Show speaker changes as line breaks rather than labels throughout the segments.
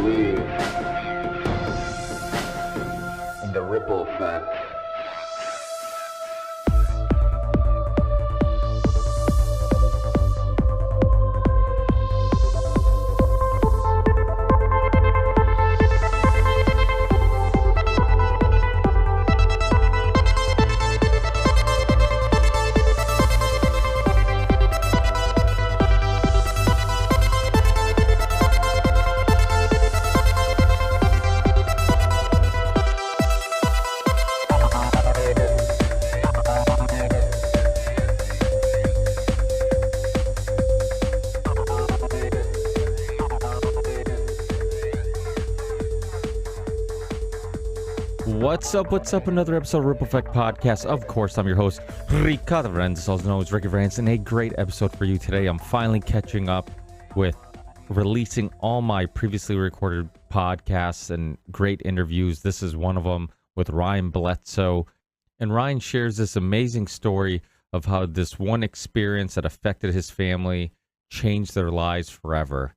believe in the ripple effect.
What's up? Another episode of Ripple Effect Podcast. Of course, I'm your host, Ricardo Renz, also known as Ricky Renz, and a great episode for you today. I'm finally catching up with releasing all my previously recorded podcasts and great interviews. This is one of them with Ryan Bledsoe. And Ryan shares this amazing story of how this one experience that affected his family changed their lives forever.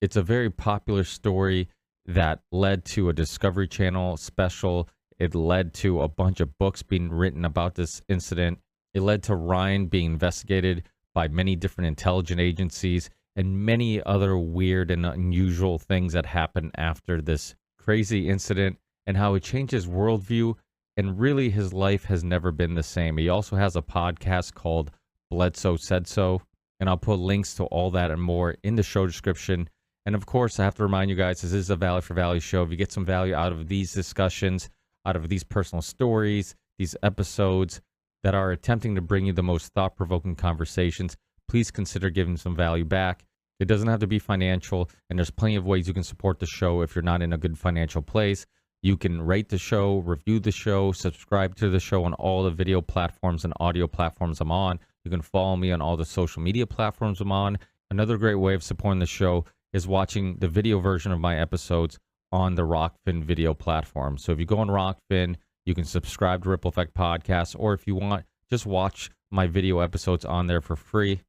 It's a very popular story that led to a Discovery Channel special. It led to a bunch of books being written about this incident. It led to Ryan being investigated by many different intelligence agencies and many other weird and unusual things that happened after this crazy incident, and how it changed his worldview, and really his life has never been the same. He also has a podcast called Bledsoe Said So, and I'll put links to all that and more in the show description. And of course, I have to remind you guys, this is a Value for Value show. If you get some value out of these discussions, out of these personal stories, these episodes that are attempting to bring you the most thought-provoking conversations, please consider giving some value back. It doesn't have to be financial, and there's plenty of ways you can support the show if you're not in a good financial place. You can rate the show, review the show, subscribe to the show on all the video platforms and audio platforms I'm on. You can follow me on all the social media platforms I'm on. Another great way of supporting the show is watching the video version of my episodes on the Rockfin video platform. So if you go on Rockfin, you can subscribe to Ripple Effect Podcast, or if you want, just watch my video episodes on there for free.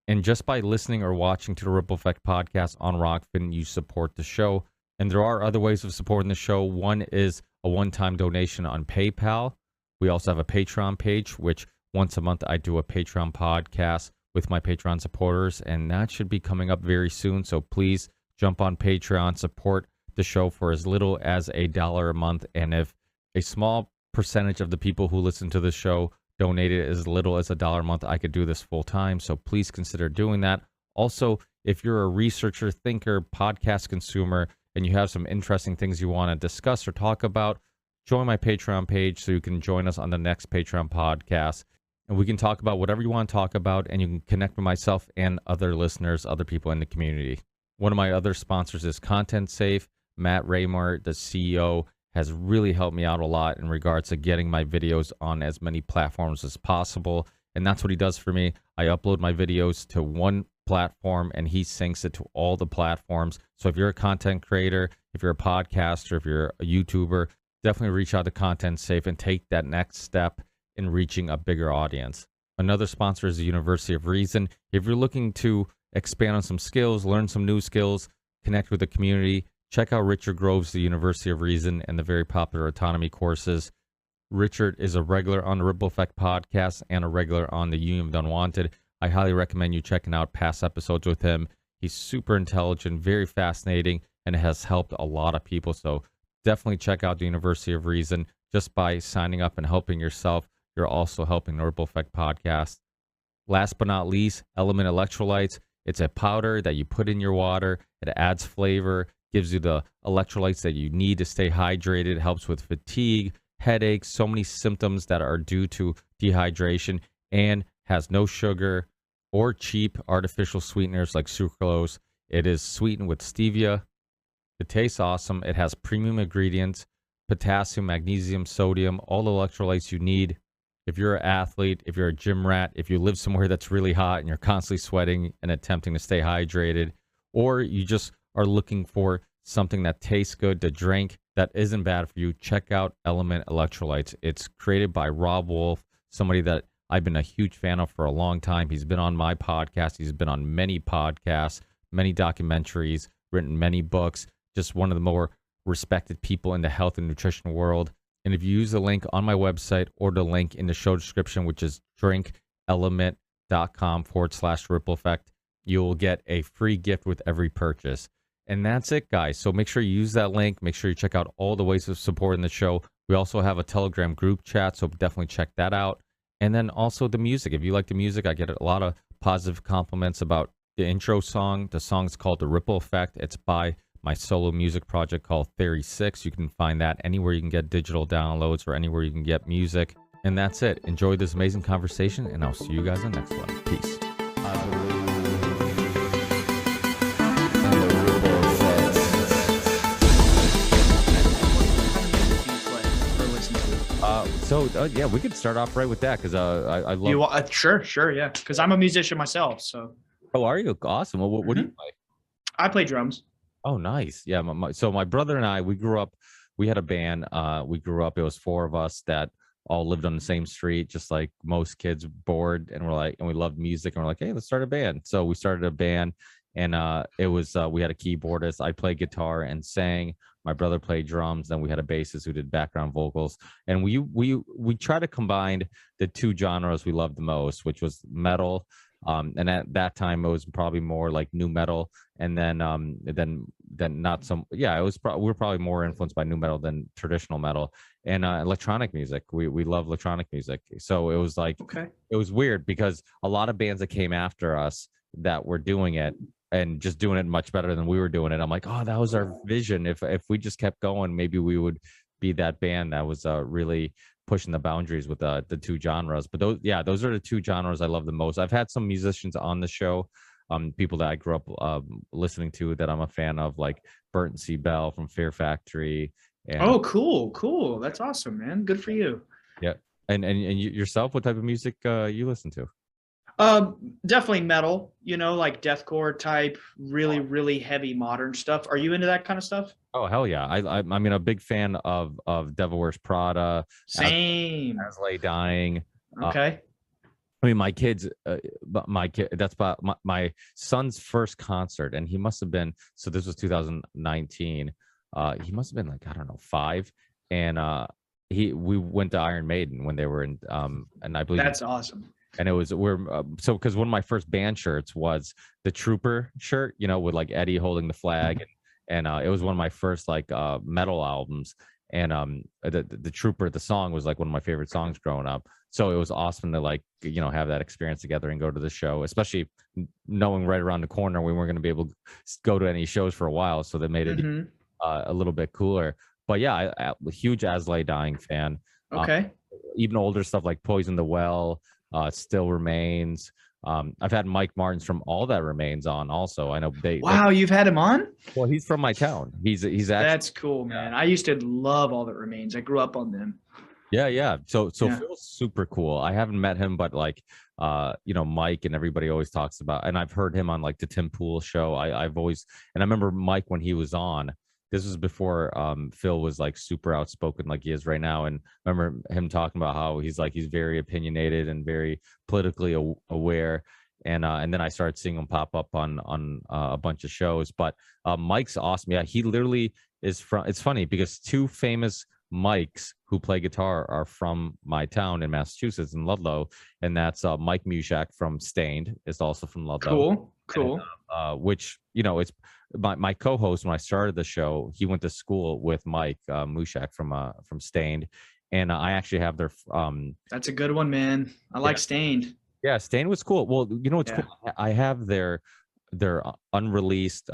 And just by listening or watching to the Ripple Effect Podcast on Rockfin, you support the show. And there are other ways of supporting the show. One is a one-time donation on PayPal. We also have a Patreon page, which once a month I do a Patreon podcast with my Patreon supporters, and that should be coming up very soon. So please jump on Patreon, support the show for as little as $1 a month. And if a small percentage of the people who listen to the show donated as little as $1 a month, I could do this full time. So please consider doing that. Also, if you're a researcher, thinker, podcast consumer, and you have some interesting things you want to discuss or talk about, join my Patreon page so you can join us on the next Patreon podcast. And we can talk about whatever you want to talk about, and you can connect with myself and other listeners, other people in the community. One of my other sponsors is Content Safe. Matt Raymer, the CEO, has really helped me out a lot in regards to getting my videos on as many platforms as possible. And that's what he does for me. I upload my videos to one platform and he syncs it to all the platforms. So if you're a content creator, if you're a podcaster, if you're a YouTuber, definitely reach out to Content Safe and take that next step in reaching a bigger audience. Another sponsor is the University of Reason. If you're looking to expand on some skills, learn some new skills, connect with the community, check out Richard Groves, the University of Reason, and the very popular autonomy courses. Richard is a regular on the Ripple Effect Podcast and a regular on the Union of the Unwanted. I highly recommend you checking out past episodes with him. He's super intelligent, very fascinating, and has helped a lot of people. So definitely check out the University of Reason. Just by signing up and helping yourself, you're also helping the Ripple Effect Podcast. Last but not least, Element Electrolytes. It's a powder that you put in your water. It adds flavor, gives you the electrolytes that you need to stay hydrated, helps with fatigue, headaches, so many symptoms that are due to dehydration, and has no sugar or cheap artificial sweeteners like sucralose. It is sweetened with stevia. It tastes awesome. It has premium ingredients, potassium, magnesium, sodium, all the electrolytes you need. If you're an athlete, if you're a gym rat, if you live somewhere that's really hot and you're constantly sweating and attempting to stay hydrated, or you just are looking for something that tastes good to drink that isn't bad for you, check out Element Electrolytes. It's created by Rob Wolf, somebody that I've been a huge fan of for a long time. He's been on my podcast. He's been on many podcasts, many documentaries, written many books. just one of the more respected people in the health and nutrition world. And if you use the link on my website or the link in the show description, which is drinkelement.com/ripple effect, you will get a free gift with every purchase. And that's it, guys. So make sure you use that link. Make sure you check out all the ways of supporting the show. We also have a Telegram group chat, so definitely check that out. And then also the music. If you like the music, I get a lot of positive compliments about the intro song. The song's called The Ripple Effect. It's by my solo music project called Theory 6. You can find that anywhere you can get digital downloads or anywhere you can get music. And that's it. Enjoy this amazing conversation, and I'll see you guys in the next one. Peace. Yeah, we could start off right with that because I love.
Sure, yeah. Because I'm a musician myself, so.
Oh, are you? Awesome. Well, what do you play?
I play drums.
Oh, nice. Yeah. So my brother and I, we grew up. We had a band. We grew up. It was 4 of us that all lived on the same street, just like most kids, bored, and we loved music, and we're like, hey, let's start a band. So we started a band, and it was we had a keyboardist. I played guitar and sang. My brother played drums. Then we had a bassist who did background vocals, and we try to combine the 2 genres we loved the most, which was metal. And at that time it was probably more like new metal, and then not some. Yeah, it was. We were probably more influenced by new metal than traditional metal, and electronic music. We love electronic music. So it was like,
okay.
It was weird because a lot of bands that came after us that were doing it and just doing it much better than we were doing it. I'm like, oh, that was our vision. If we just kept going, maybe we would be that band that was really pushing the boundaries with the 2 genres. But those are the 2 genres I love the most. I've had some musicians on the show, people that I grew up listening to that I'm a fan of, like Burton C. Bell from Fear Factory. And,
oh, cool. That's awesome, man. Good for you.
Yeah. And yourself, what type of music you listen to?
Definitely metal, like deathcore type, really heavy modern stuff. Are you into that kind of stuff?
Oh, hell yeah. I mean, a big fan of Devil Wears Prada.
Same.
As Lay Dying.
Okay.
I mean, my kids, that's about my son's first concert, and he must have been, so this was 2019. He must have been like, I don't know, 5. And we went to Iron Maiden when they were in, and I believe
that's awesome.
And it was because one of my first band shirts was the Trooper shirt, with like Eddie holding the flag, and it was one of my first like metal albums, and the Trooper, the song was like one of my favorite songs growing up. So it was awesome to like have that experience together and go to the show, especially knowing right around the corner we weren't going to be able to go to any shows for a while, so that made it a little bit cooler. But yeah, I'm a huge As Lay Dying fan.
Okay.
Even older stuff like Poison the Well. Still Remains. I've had Mike Martins from All That Remains on also. I know
Wow, you've had him on?
Well, he's from my town. He's actually,
that's cool, man. I used to love All That Remains. I grew up on them.
Yeah. So Phil's super cool. I haven't met him, but like Mike and everybody always talks about, and I've heard him on like the Tim Pool show. I've always, and I remember Mike when he was on. This was before Phil was like super outspoken like he is right now. And I remember him talking about how he's very opinionated and very politically aware. And then I started seeing him pop up on a bunch of shows. But Mike's awesome. Yeah, he literally is from. It's funny because 2 famous Mikes who play guitar are from my town in Massachusetts, in Ludlow, and that's Mike Mushak from Stained is also from Ludlow.
Cool.
And, which it's my co-host when I started the show. He went to school with Mike Mushak from Stained, and I actually have their.
That's a good one, man. I like Stained.
Yeah, Stained was cool. Well, what's cool? I have their unreleased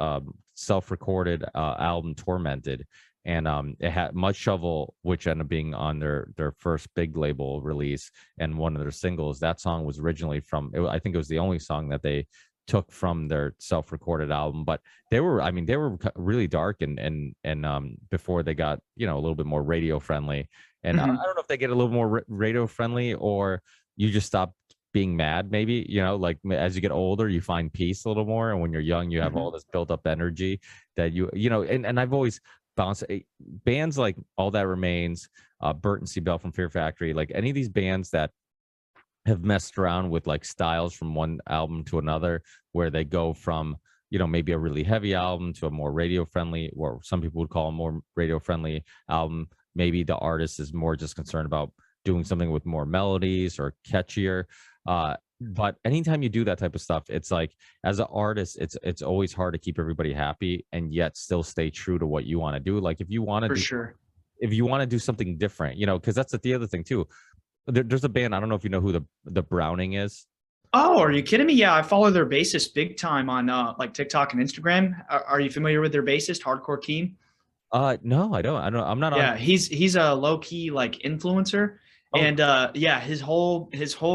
self-recorded album Tormented. And it had Mud Shovel, which ended up being on their first big label release, and one of their singles. That song was originally I think it was the only song that they took from their self-recorded album. But they were really dark and before they got a little bit more radio friendly. And I don't know if they get a little more radio friendly or you just stop being mad. Maybe like as you get older, you find peace a little more, and when you're young, you have all this built up energy that and I've always bounce bands like All That Remains, Burton C. Bell from Fear Factory, like any of these bands that have messed around with like styles from one album to another, where they go from maybe a really heavy album to a more radio friendly, or some people would call a more radio friendly album. Maybe the artist is more just concerned about doing something with more melodies or catchier. But anytime you do that type of stuff, it's like, as an artist, it's always hard to keep everybody happy and yet still stay true to what you want to do. Like if you want to
For
do
sure.
if you want to do something different, because that's the other thing too. There's a band, I don't know if you know who the Browning is.
Oh, are you kidding me? Yeah, I follow their bassist big time on like TikTok and Instagram. Are you familiar with their bassist, Hardcore Keen?
No, I don't. I'm not on.
Yeah, he's a low key like influencer,
Oh,
and yeah, his whole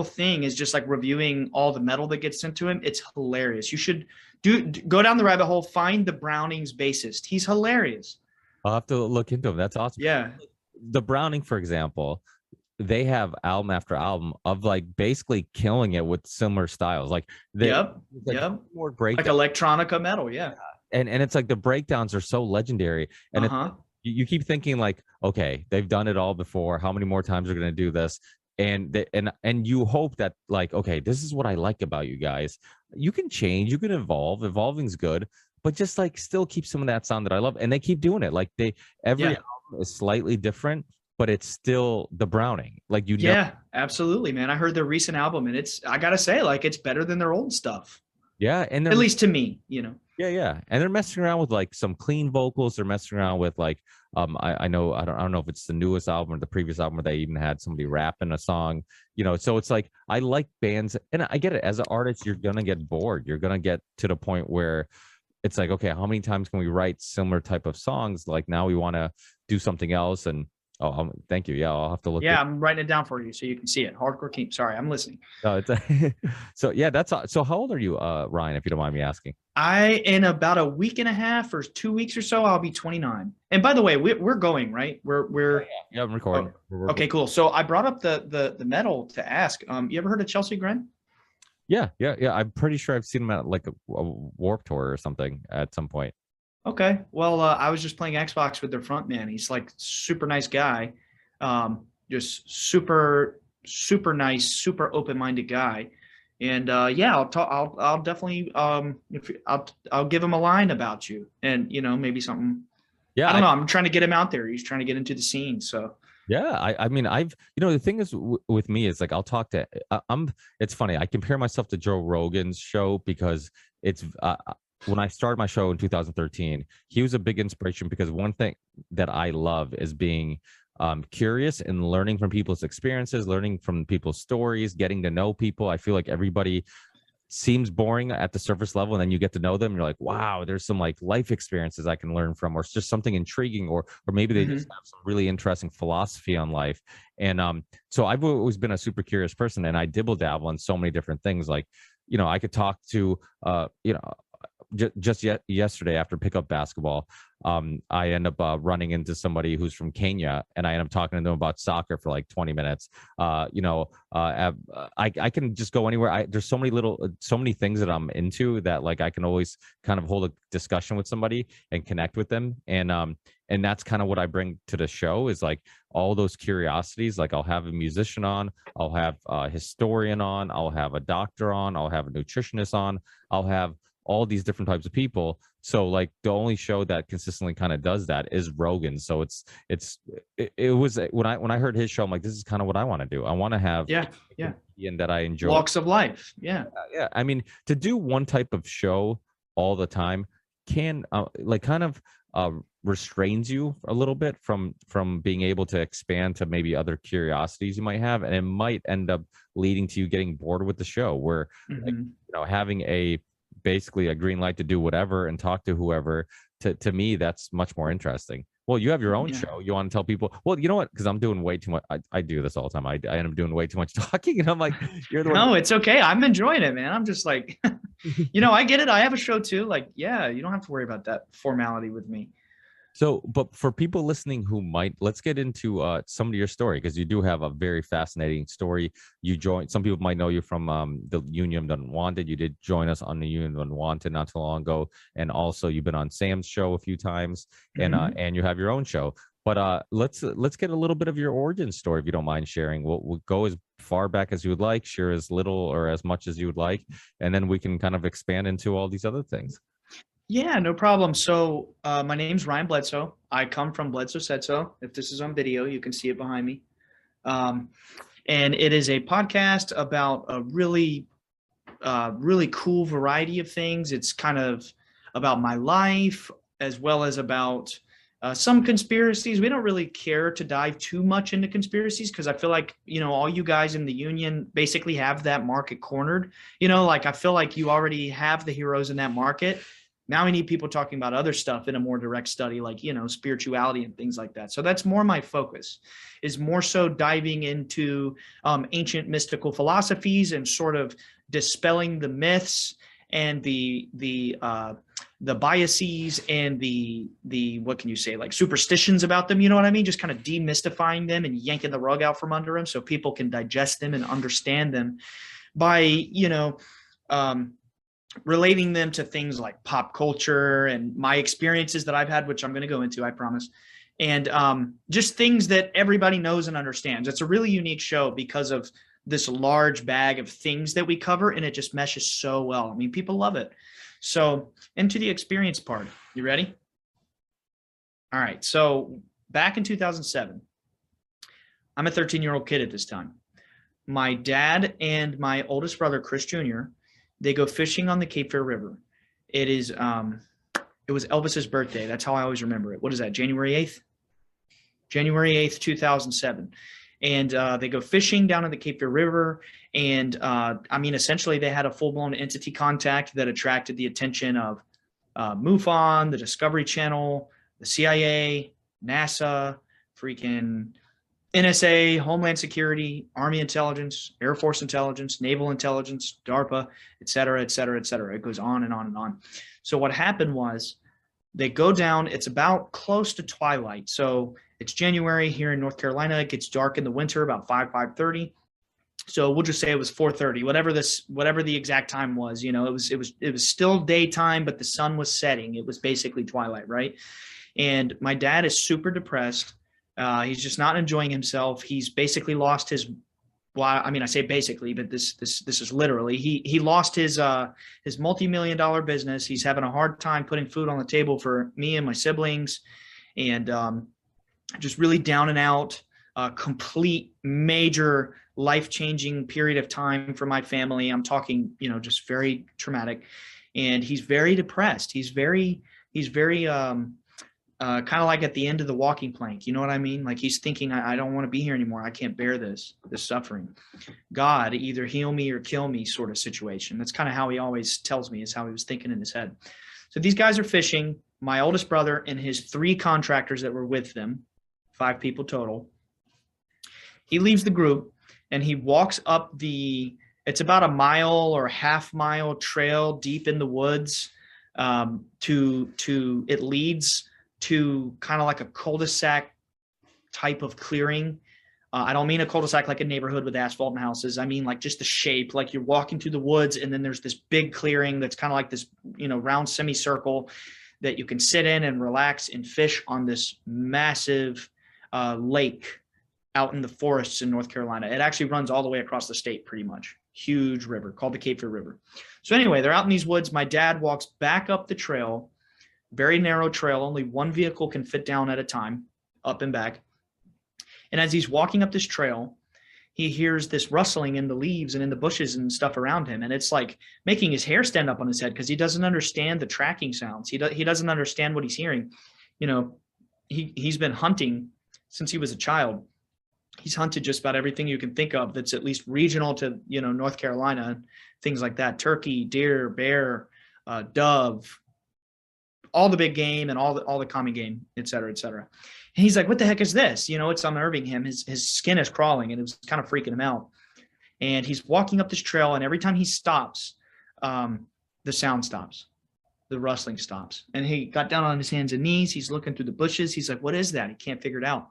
thing is just like reviewing all the metal that gets sent to him. It's hilarious. You should go down the rabbit hole, find the Browning's bassist. He's hilarious.
I'll have to look into them. That's awesome.
Yeah,
The Browning, for example, they have album after album of like basically killing it with similar styles. Like
yep,
like
yep.
more
Like
breakdown,
electronica metal. Yeah.
and it's like the breakdowns are so legendary, and
Uh-huh.
you keep thinking like, okay, they've done it all before. How many more times are going to do this? And you hope that like, okay, this is what I like about you guys. You can change, you can evolve. Evolving's good, but just like still keep some of that sound that I love. And they keep doing it. Like every
Yeah.
album is slightly different, but it's still the Browning. Like
Yeah, absolutely, man. I heard their recent album, and I gotta say, like, it's better than their old stuff.
yeah, and
At least to me.
yeah, and they're messing around with like some clean vocals. They're messing around with like, I know, I don't know if it's the newest album or the previous album where they even had somebody rapping a song. So it's like, I like bands, and I get it. As an artist, you're gonna get bored. You're gonna get to the point where it's like, okay, how many times can we write similar type of songs? Like now we want to do something else. And thank you. Yeah, I'll have to look.
Yeah, I'm writing it down for you so you can see it. Hardcore King. Sorry, I'm listening.
It's so yeah, so how old are you, Ryan, if you don't mind me asking?
In about a week and a half or 2 weeks or so, I'll be 29. And by the way, we're going, right? We're
Yeah, I'm recording.
okay, cool. So I brought up the metal to ask. You ever heard of Chelsea Gren?
Yeah. I'm pretty sure I've seen him at like a Warp Tour or something at some point.
Okay. Well, I was just playing Xbox with their front man. He's like super nice guy. Just super nice, super open-minded guy. And yeah, I'll definitely I'll give him a line about you, and maybe something.
Yeah,
I don't know. I'm trying to get him out there. He's trying to get into the scene. So
yeah, I mean, the thing is with me is like, I'll talk to, it's funny. I compare myself to Joe Rogan's show because it's, when I started my show in 2013, he was a big inspiration because one thing that I love is being curious and learning from people's experiences, learning from people's stories, getting to know people. I feel like everybody seems boring at the surface level, and then you get to know them, you're like, wow, there's some like life experiences I can learn from, or it's just something intriguing, or maybe they just have some really interesting philosophy on life. And so I've always been a super curious person, and I dibble dabble in so many different things. Like I could talk to just yesterday after pickup basketball, I end up running into somebody who's from Kenya, and I end up talking to them about soccer for like 20 minutes. I can just go anywhere. There's so many things that I'm into that like I can always kind of hold a discussion with somebody and connect with them. And that's kind of what I bring to the show, is like all those curiosities. Like I'll have a musician on, I'll have a historian on, I'll have a doctor on, I'll have a nutritionist on, I'll have all these different types of people. So like the only show that consistently kind of does that is Rogan. So it was when I heard his show, I'm like, this is kind of what I want to do. I want to have and that I enjoy
walks of life. Yeah.
I mean, to do one type of show all the time can restrains you a little bit from being able to expand to maybe other curiosities you might have, and it might end up leading to you getting bored with the show, where having basically a green light to do whatever and talk to whoever, to me that's much more interesting. Well, you have your own show. You want to tell people, well, you know what, because I'm doing way too much. I do this all the time. I end up doing way too much talking, and I'm like, you're the one.
No, it's okay. I'm enjoying it, man. I'm just like I get it. I have a show too. Like, yeah, you don't have to worry about that formality with me.
So, but for people listening who let's get into some of your story, because you do have a very fascinating story. Some people might know you from the Union Unwanted. You did join us on the Union Unwanted not too long ago, and also you've been on Sam's show a few times, and you have your own show. But let's get a little bit of your origin story, if you don't mind sharing. We'll go as far back as you would like, share as little or as much as you would like, and then we can kind of expand into all these other things.
Yeah, no problem. So my name's Ryan Bledsoe. I come from Bledsoe Said So. If this is on video, you can see it behind me. Um, and it is a podcast about a really cool variety of things. It's kind of about my life as well as about some conspiracies. We don't really care to dive too much into conspiracies because I feel like, all you guys in the union basically have that market cornered. Like I feel like you already have the heroes in that market. Now we need people talking about other stuff in a more direct study, like, spirituality and things like that. So that's more my focus, is more so diving into ancient mystical philosophies and sort of dispelling the myths and the biases and the what can you say, like superstitions about them. You know what I mean? Just kind of demystifying them and yanking the rug out from under them so people can digest them and understand them by um, relating them to things like pop culture and my experiences that I've had, which I'm going to go into, I promise. And just things that everybody knows and understands. It's a really unique show because of this large bag of things that we cover, and it just meshes so well. I mean, people love it. So into the experience part. You ready? All right. So back in 2007, I'm a 13-year-old kid at this time. My dad and my oldest brother, Chris Jr., they go fishing on the Cape Fear River. It was Elvis's birthday. That's how I always remember it. What is that? January 8th? January 8th, 2007. And they go fishing down in the Cape Fear River. And essentially they had a full-blown entity contact that attracted the attention of MUFON, the Discovery Channel, the CIA, NASA, freaking NSA, Homeland Security, Army Intelligence, Air Force Intelligence, Naval Intelligence, DARPA, et cetera, et cetera, et cetera. It goes on and on and on. So what happened was they go down. It's about close to twilight. So it's January here in North Carolina. It gets dark in the winter about 5:30. So we'll just say it was 4:30, whatever the exact time was. It was still daytime, but the sun was setting. It was basically twilight, right? And my dad is super depressed. He's just not enjoying himself. He's basically lost his. Well, I mean, I say basically, but this is literally. He lost his multi-million-dollar business. He's having a hard time putting food on the table for me and my siblings, and just really down and out. Complete major life-changing period of time for my family. I'm talking, just very traumatic, and he's very depressed. He's very kind of like at the end of the walking plank. You know what I mean? Like he's thinking, I don't want to be here anymore. I can't bear this suffering. God, either heal me or kill me sort of situation. That's kind of how he always tells me, is how he was thinking in his head. So these guys are fishing. My oldest brother and his 3 contractors that were with them, 5 people total. He leaves the group and he walks up it's about a mile or half-mile trail deep in the woods. It leads to kind of like a cul-de-sac type of clearing. I don't mean a cul-de-sac like a neighborhood with asphalt and houses. I mean like just the shape, like you're walking through the woods and then there's this big clearing that's kind of like this, round semicircle that you can sit in and relax and fish on this massive lake out in the forests in North Carolina. It actually runs all the way across the state pretty much. Huge river called the Cape Fear River. So anyway, they're out in these woods. My dad walks back up the trail, very narrow trail. Only one vehicle can fit down at a time, up and back. And as he's walking up this trail, he hears this rustling in the leaves and in the bushes and stuff around him. And it's like making his hair stand up on his head because he doesn't understand the tracking sounds. He doesn't understand what he's hearing. He's been hunting since he was a child. He's hunted just about everything you can think of that's at least regional to, North Carolina, things like that. Turkey, deer, bear, dove, all the big game and all the common game, et cetera, et cetera. And he's like, what the heck is this? It's unnerving him. His skin is crawling and it was kind of freaking him out. And he's walking up this trail and every time he stops, the sound stops. The rustling stops. And he got down on his hands and knees. He's looking through the bushes. He's like, what is that? He can't figure it out.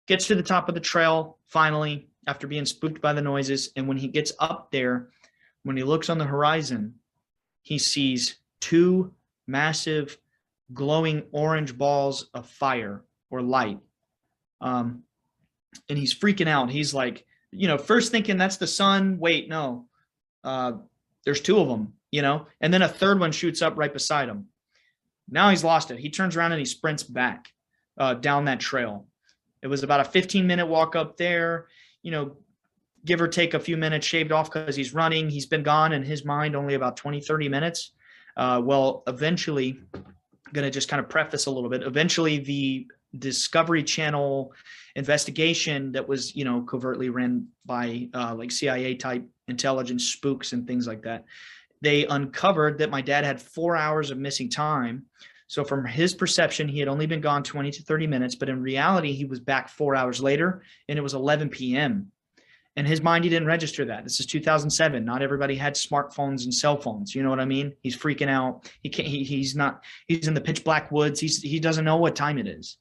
Gets to the top of the trail, finally, after being spooked by the noises. And when he gets up there, when he looks on the horizon, he sees 2 massive glowing orange balls of fire or light. And he's freaking out. He's like, first thinking that's the sun. Wait, no, there's 2 of them. and then a third one shoots up right beside him. Now he's lost it. He turns around and he sprints back down that trail. It was about a 15-minute walk up there, give or take a few minutes shaved off because he's running. He's been gone in his mind only about 20, 30 minutes. Eventually, I'm going to just kind of preface a little bit. Eventually, the Discovery Channel investigation that was, covertly ran by like CIA type intelligence spooks and things like that, they uncovered that my dad had 4 hours of missing time. So from his perception, he had only been gone 20 to 30 minutes, but in reality, he was back 4 hours later, and it was 11 p.m. In his mind, he didn't register that. This is 2007. Not everybody had smartphones and cell phones. You know what I mean? He's freaking out. He's in the pitch black woods. He doesn't know what time it is.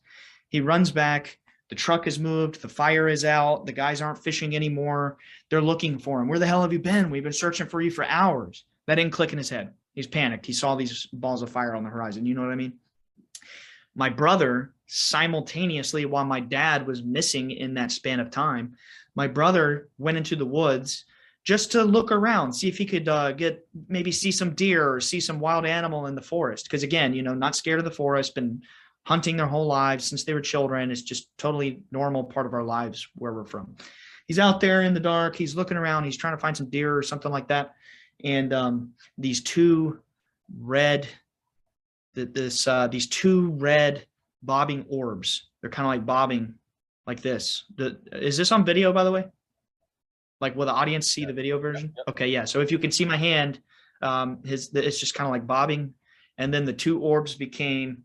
He runs back. The truck has moved. The fire is out. The guys aren't fishing anymore. They're looking for him. Where the hell have you been? We've been searching for you for hours. That didn't click in his head. He's panicked. He saw these balls of fire on the horizon. You know what I mean? My brother, simultaneously, while my dad was missing in that span of time, my brother went into the woods just to look around, see if he could maybe see some deer or see some wild animal in the forest. Because again, not scared of the forest, been hunting their whole lives since they were children. It's just totally normal part of our lives where we're from. He's out there in the dark. He's looking around. He's trying to find some deer or something like that. And these two red bobbing orbs, they're kind of like bobbing like this. Is this on video, by the way? Like, will the audience see the video version? Okay, yeah. So if you can see my hand, it's just kind of like bobbing. And then the two orbs became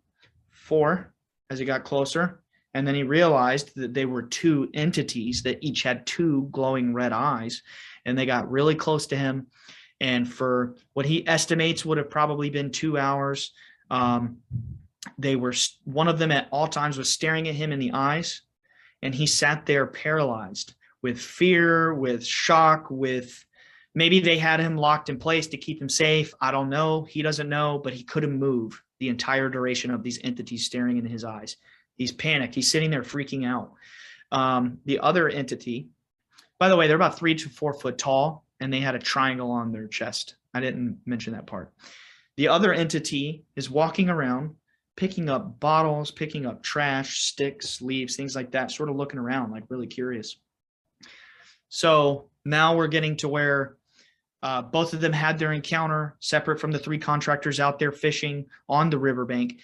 4 as he got closer. And then he realized that they were 2 entities that each had 2 glowing red eyes. And they got really close to him. And for what he estimates would have probably been 2 hours, one of them at all times was staring at him in the eyes. And he sat there paralyzed with fear, with shock, with maybe they had him locked in place to keep him safe. I don't know. He doesn't know, but he couldn't move the entire duration of these entities staring in his eyes. He's panicked. He's sitting there freaking out. The other entity, by the way, they're about 3 to 4 foot tall, and they had a triangle on their chest. I didn't mention that part. The other entity is walking around, picking up bottles, picking up trash, sticks, leaves, things like that, sort of looking around, like really curious. So now we're getting to where both of them had their encounter separate from the 3 contractors out there fishing on the riverbank.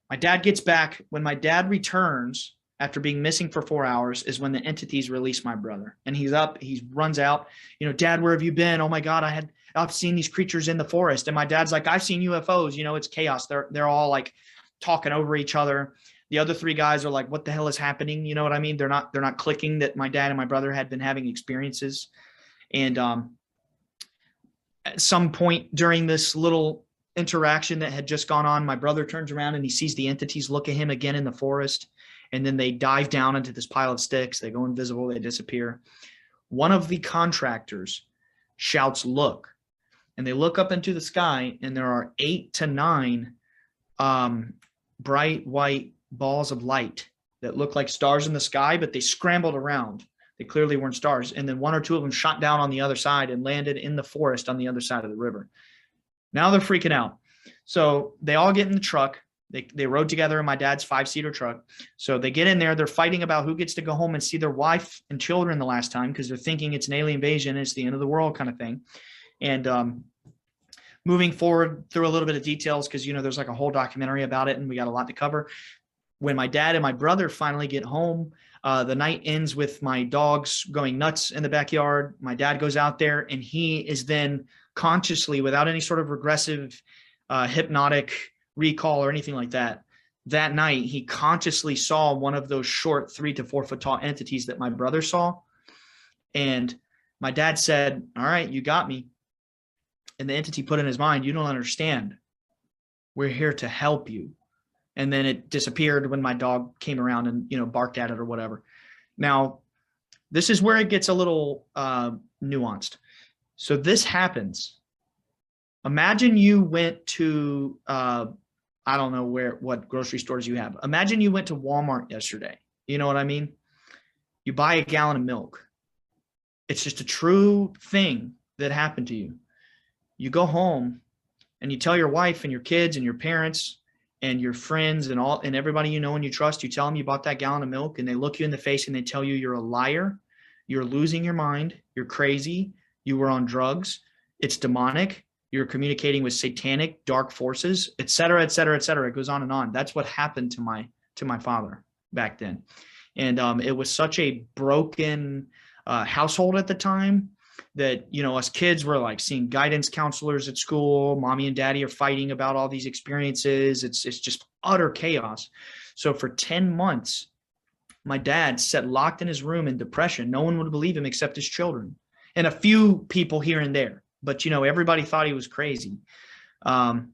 My dad gets back. When my dad returns after being missing for 4 hours is when the entities release my brother. And he's up, he runs out, Dad, where have you been? Oh my God, I've seen these creatures in the forest. And my dad's like, I've seen UFOs, it's chaos. They're all like talking over each other. The other 3 guys are like, what the hell is happening? You know what I mean? They're not clicking that my dad and my brother had been having experiences. And at some point during this little interaction that had just gone on, my brother turns around and he sees the entities look at him again in the forest. And then they dive down into this pile of sticks. They go invisible. They disappear. One of the contractors shouts, look. And they look up into the sky, and there are 8 to 9 bright white balls of light that look like stars in the sky, but they scrambled around. They clearly weren't stars. And then 1 or 2 of them shot down on the other side and landed in the forest on the other side of the river. Now they're freaking out. So they all get in the truck. They rode together in my dad's 5-seater truck. So they get in there. They're fighting about who gets to go home and see their wife and children the last time, because they're thinking it's an alien invasion. It's the end of the world kind of thing. And moving forward through a little bit of details, because, there's like a whole documentary about it and we got a lot to cover. When my dad and my brother finally get home, the night ends with my dogs going nuts in the backyard. My dad goes out there and he is then consciously, without any sort of regressive, hypnotic recall or anything like that, that night he consciously saw one of those short 3 to 4 foot tall entities that my brother saw. And my dad said, all right, you got me. And the entity put in his mind, you don't understand. We're here to help you. And then it disappeared when my dog came around and, barked at it or whatever. Now, this is where it gets a little nuanced. So this happens. Imagine you went to, I don't know what grocery stores you have. Imagine you went to Walmart yesterday. You know what I mean? You buy a gallon of milk. It's just a true thing that happened to you. You go home and you tell your wife and your kids and your parents and your friends and everybody you know and you trust, you tell them you bought that gallon of milk, and they look you in the face and they tell you you're a liar, you're losing your mind, you're crazy, you were on drugs, it's demonic, you're communicating with satanic dark forces, et cetera, et cetera, et cetera. It goes on and on. That's what happened to my father back then. And it was such a broken household at the time that, you know, us kids were like seeing guidance counselors at school. Mommy and daddy are fighting about all these experiences. It's just utter chaos. So for 10 months, my dad sat locked in his room in depression. No one would believe him except his children and a few people here and there. But, you know, everybody thought he was crazy. And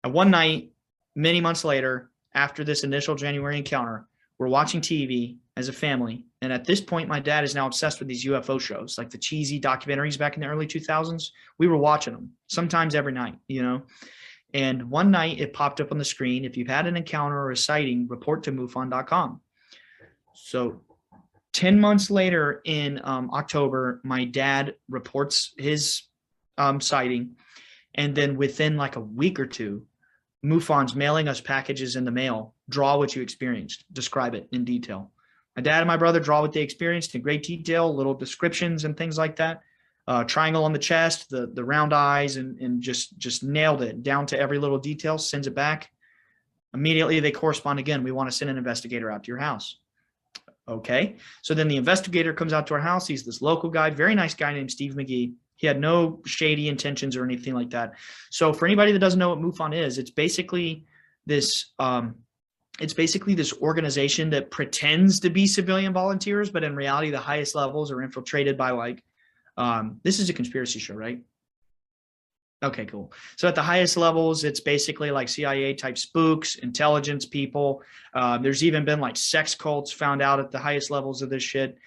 one night, many months later, after this initial January encounter, we're watching TV as a family. And at this point, my dad is now obsessed with these UFO shows, like the cheesy documentaries back in the early 2000s. We were watching them sometimes every night, you know. And one night it popped up on the screen: if you've had an encounter or a sighting, report to MUFON.com. So 10 months later in October, my dad reports his sighting. And then within like a week or two, MUFON's mailing us packages in the mail. Draw what you experienced. Describe it in detail. My dad and my brother draw what they experienced in great detail, little descriptions and things like that. Triangle on the chest, the round eyes, and just nailed it down to every little detail, sends it back. Immediately they correspond again. We want to send an investigator out to your house. Okay. So then the investigator comes out to our house. He's this local guy, very nice guy named Steve McGee. He had no shady intentions or anything like that. So for anybody that doesn't know what MUFON is, it's basically this organization that pretends to be civilian volunteers, but in reality, the highest levels are infiltrated by like, this is a conspiracy show, right? Okay, cool. So at the highest levels, it's basically like CIA type spooks, intelligence people. There's even been like sex cults found out at the highest levels of this shit.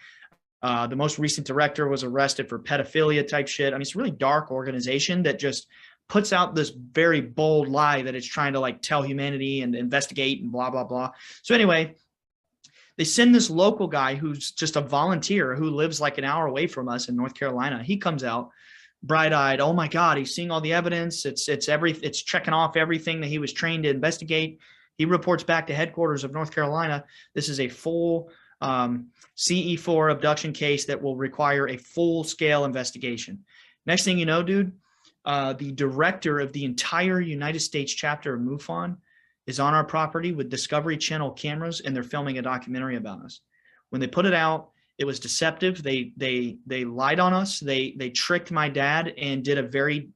The most recent director was arrested for pedophilia type shit. I mean, it's a really dark organization that just puts out this very bold lie that it's trying to like tell humanity and investigate and blah, blah, blah. So anyway, they send this local guy who's just a volunteer who lives like an hour away from us in North Carolina. He comes out bright-eyed. Oh my God, he's seeing all the evidence. It's checking off everything that he was trained to investigate. He reports back to headquarters of North Carolina. This is a full CE4 abduction case that will require a full-scale investigation. Next thing you know, dude, the director of the entire United States chapter of MUFON is on our property with Discovery Channel cameras, and they're filming a documentary about us. When they put it out, it was deceptive. They lied on us. They tricked my dad and did a very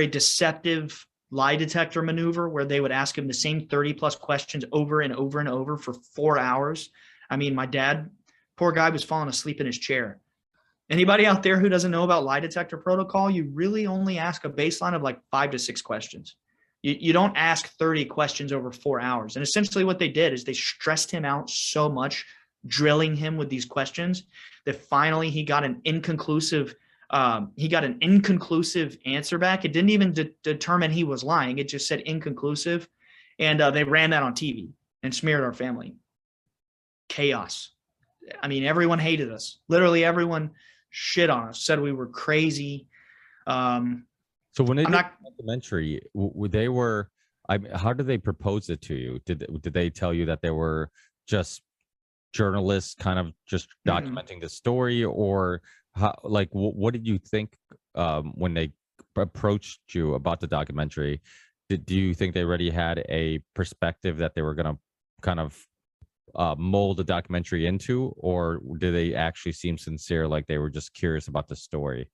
deceptive lie detector maneuver where they would ask him the same 30 plus questions over and over and over for 4 hours. I mean, my dad, poor guy, was falling asleep in his chair. Anybody out there who doesn't know about lie detector protocol, you really only ask a baseline of like 5 to 6 questions. You don't ask 30 questions over 4 hours. And essentially what they did is they stressed him out so much, drilling him with these questions, that finally he got an inconclusive answer back. It didn't even determine he was lying. It just said inconclusive. And they ran that on TV and smeared our family. Chaos. I mean, everyone hated us. Literally everyone shit on us, said we were crazy.
So when they did the documentary, how did they propose it to you? Did they tell you that they were just journalists kind of just documenting the story, or how, like what did you think when they approached you about the documentary? Do you think they already had a perspective that they were going to kind of mold the documentary into, or did they actually seem sincere, like they were just curious about the story?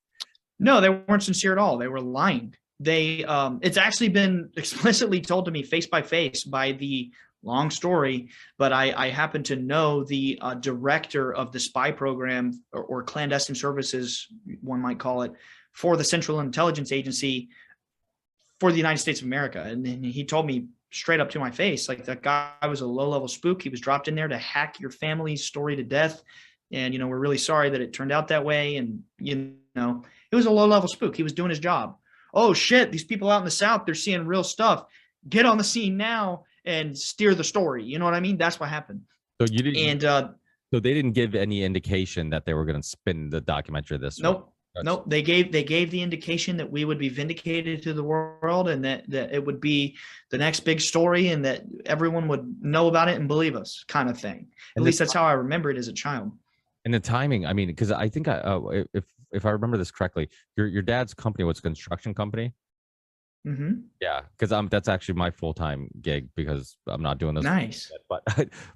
No, they weren't sincere at all. They were lying. It's actually been explicitly told to me face by face by the long story, but I happen to know the director of the spy program or clandestine services, one might call it, for the Central Intelligence Agency for the United States of America. And he told me straight up to my face, like, that guy was a low-level spook. He was dropped in there to hack your family's story to death. And, we're really sorry that it turned out that way. And, it was a low-level spook. He was doing his job. Oh, shit, these people out in the South, they're seeing real stuff. Get on the scene now and steer the story. You know what I mean? That's what happened.
So you didn't. So they didn't give any indication that they were going to spin the documentary this way.
Nope. Nope. They gave the indication that we would be vindicated to the world, and that it would be the next big story, and that everyone would know about it and believe us, kind of thing. At
And
least that's how I remember it as a child.
and the timing, I mean, because I think if I remember this correctly, your dad's company was a construction company.
Mm-hmm.
Yeah, because that's actually my full-time gig because I'm not doing this.
Nice.
But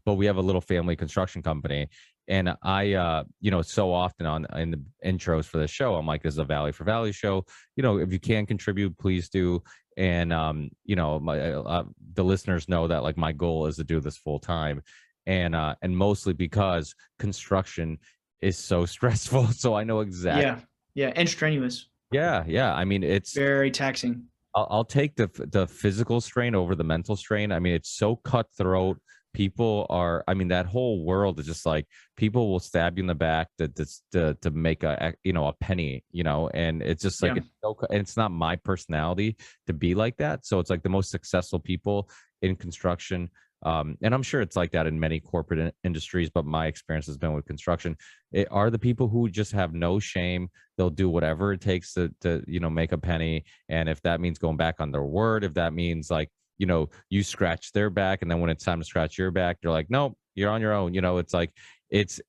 but we have a little family construction company, and I so often in the intros for the show, I'm like, this is a Valley for Valley show. If you can contribute, please do. And the listeners know that like my goal is to do this full time, and mostly because construction is so stressful. So I know exactly.
Yeah, and strenuous.
Yeah. I mean, it's
very taxing.
I'll take the physical strain over the mental strain. I mean, it's so cutthroat. People are, I mean, that whole world is just like people will stab you in the back to make a penny, and it's just like it's not my personality to be like that. So it's like the most successful people in construction. And I'm sure it's like that in many corporate industries, but my experience has been with construction. It are the people who just have no shame. They'll do whatever it takes to make a penny. And if that means going back on their word, if that means like, you scratch their back, and then when it's time to scratch your back, they're like, no, you're on your own. It's like, it's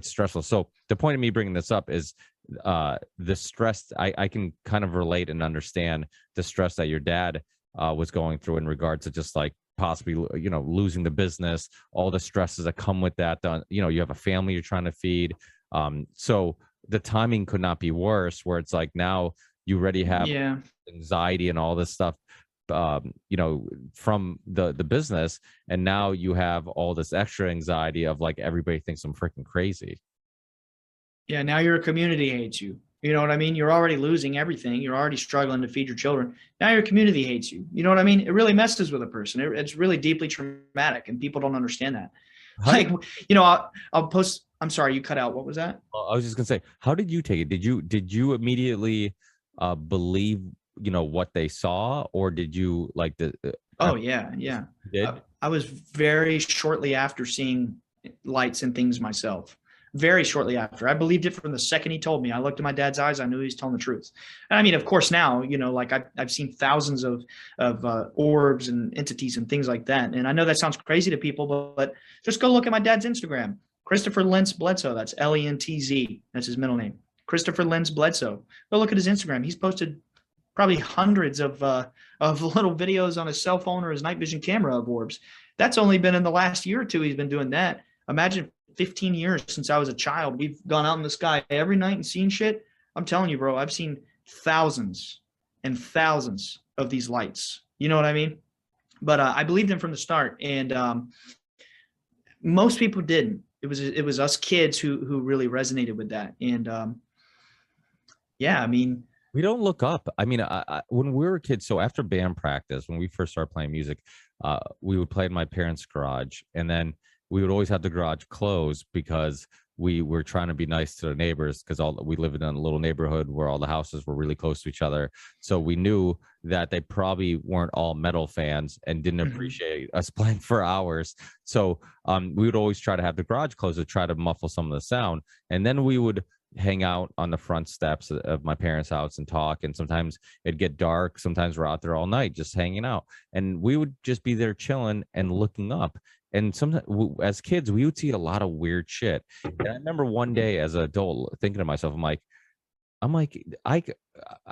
stressful. So the point of me bringing this up is the stress. I can kind of relate and understand the stress that your dad was going through in regards to just like possibly losing the business, all the stresses that come with that. You have a family you're trying to feed, so the timing could not be worse, where it's like now you already have anxiety and all this stuff from the business, and now you have all this extra anxiety of like everybody thinks I'm freaking crazy.
Yeah, now your community hates you. You know what I mean? You're already losing everything. You're already struggling to feed your children. Now your community hates you. You know what I mean? It really messes with a person. It's really deeply traumatic, and people don't understand that. Like, I'll post. I'm sorry, you cut out. What was that?
I was just gonna say, how did you take it? Did you immediately believe what they saw, or did you like the?
Oh yeah. I was very shortly after seeing lights and things myself. Very shortly after. I believed it from the second he told me. I looked in my dad's eyes. I knew he was telling the truth. And I mean, of course, now, like I've seen thousands of orbs and entities and things like that. And I know that sounds crazy to people, but just go look at my dad's Instagram. Christopher Lentz Bledsoe. That's Lentz. That's his middle name. Christopher Lentz Bledsoe. Go look at his Instagram. He's posted probably hundreds of little videos on his cell phone or his night vision camera of orbs. That's only been in the last year or two he's been doing that. Imagine 15 years since I was a child. We've gone out in the sky every night and seen shit. I'm telling you, bro, I've seen thousands and thousands of these lights. You know what I mean? But I believed him from the start, and most people didn't. It was us kids who really resonated with that. And I mean,
we don't look up. I mean, when we were kids, so after band practice, when we first started playing music, we would play in my parents' garage, and then we would always have the garage closed because we were trying to be nice to the neighbors, because we lived in a little neighborhood where all the houses were really close to each other. So we knew that they probably weren't all metal fans and didn't appreciate us playing for hours. So we would always try to have the garage closed to try to muffle some of the sound. And then we would hang out on the front steps of my parents' house and talk. And sometimes it'd get dark. Sometimes we're out there all night just hanging out. And we would just be there chilling and looking up. And sometimes as kids, we would see a lot of weird shit. And I remember one day as an adult thinking to myself, I'm like, I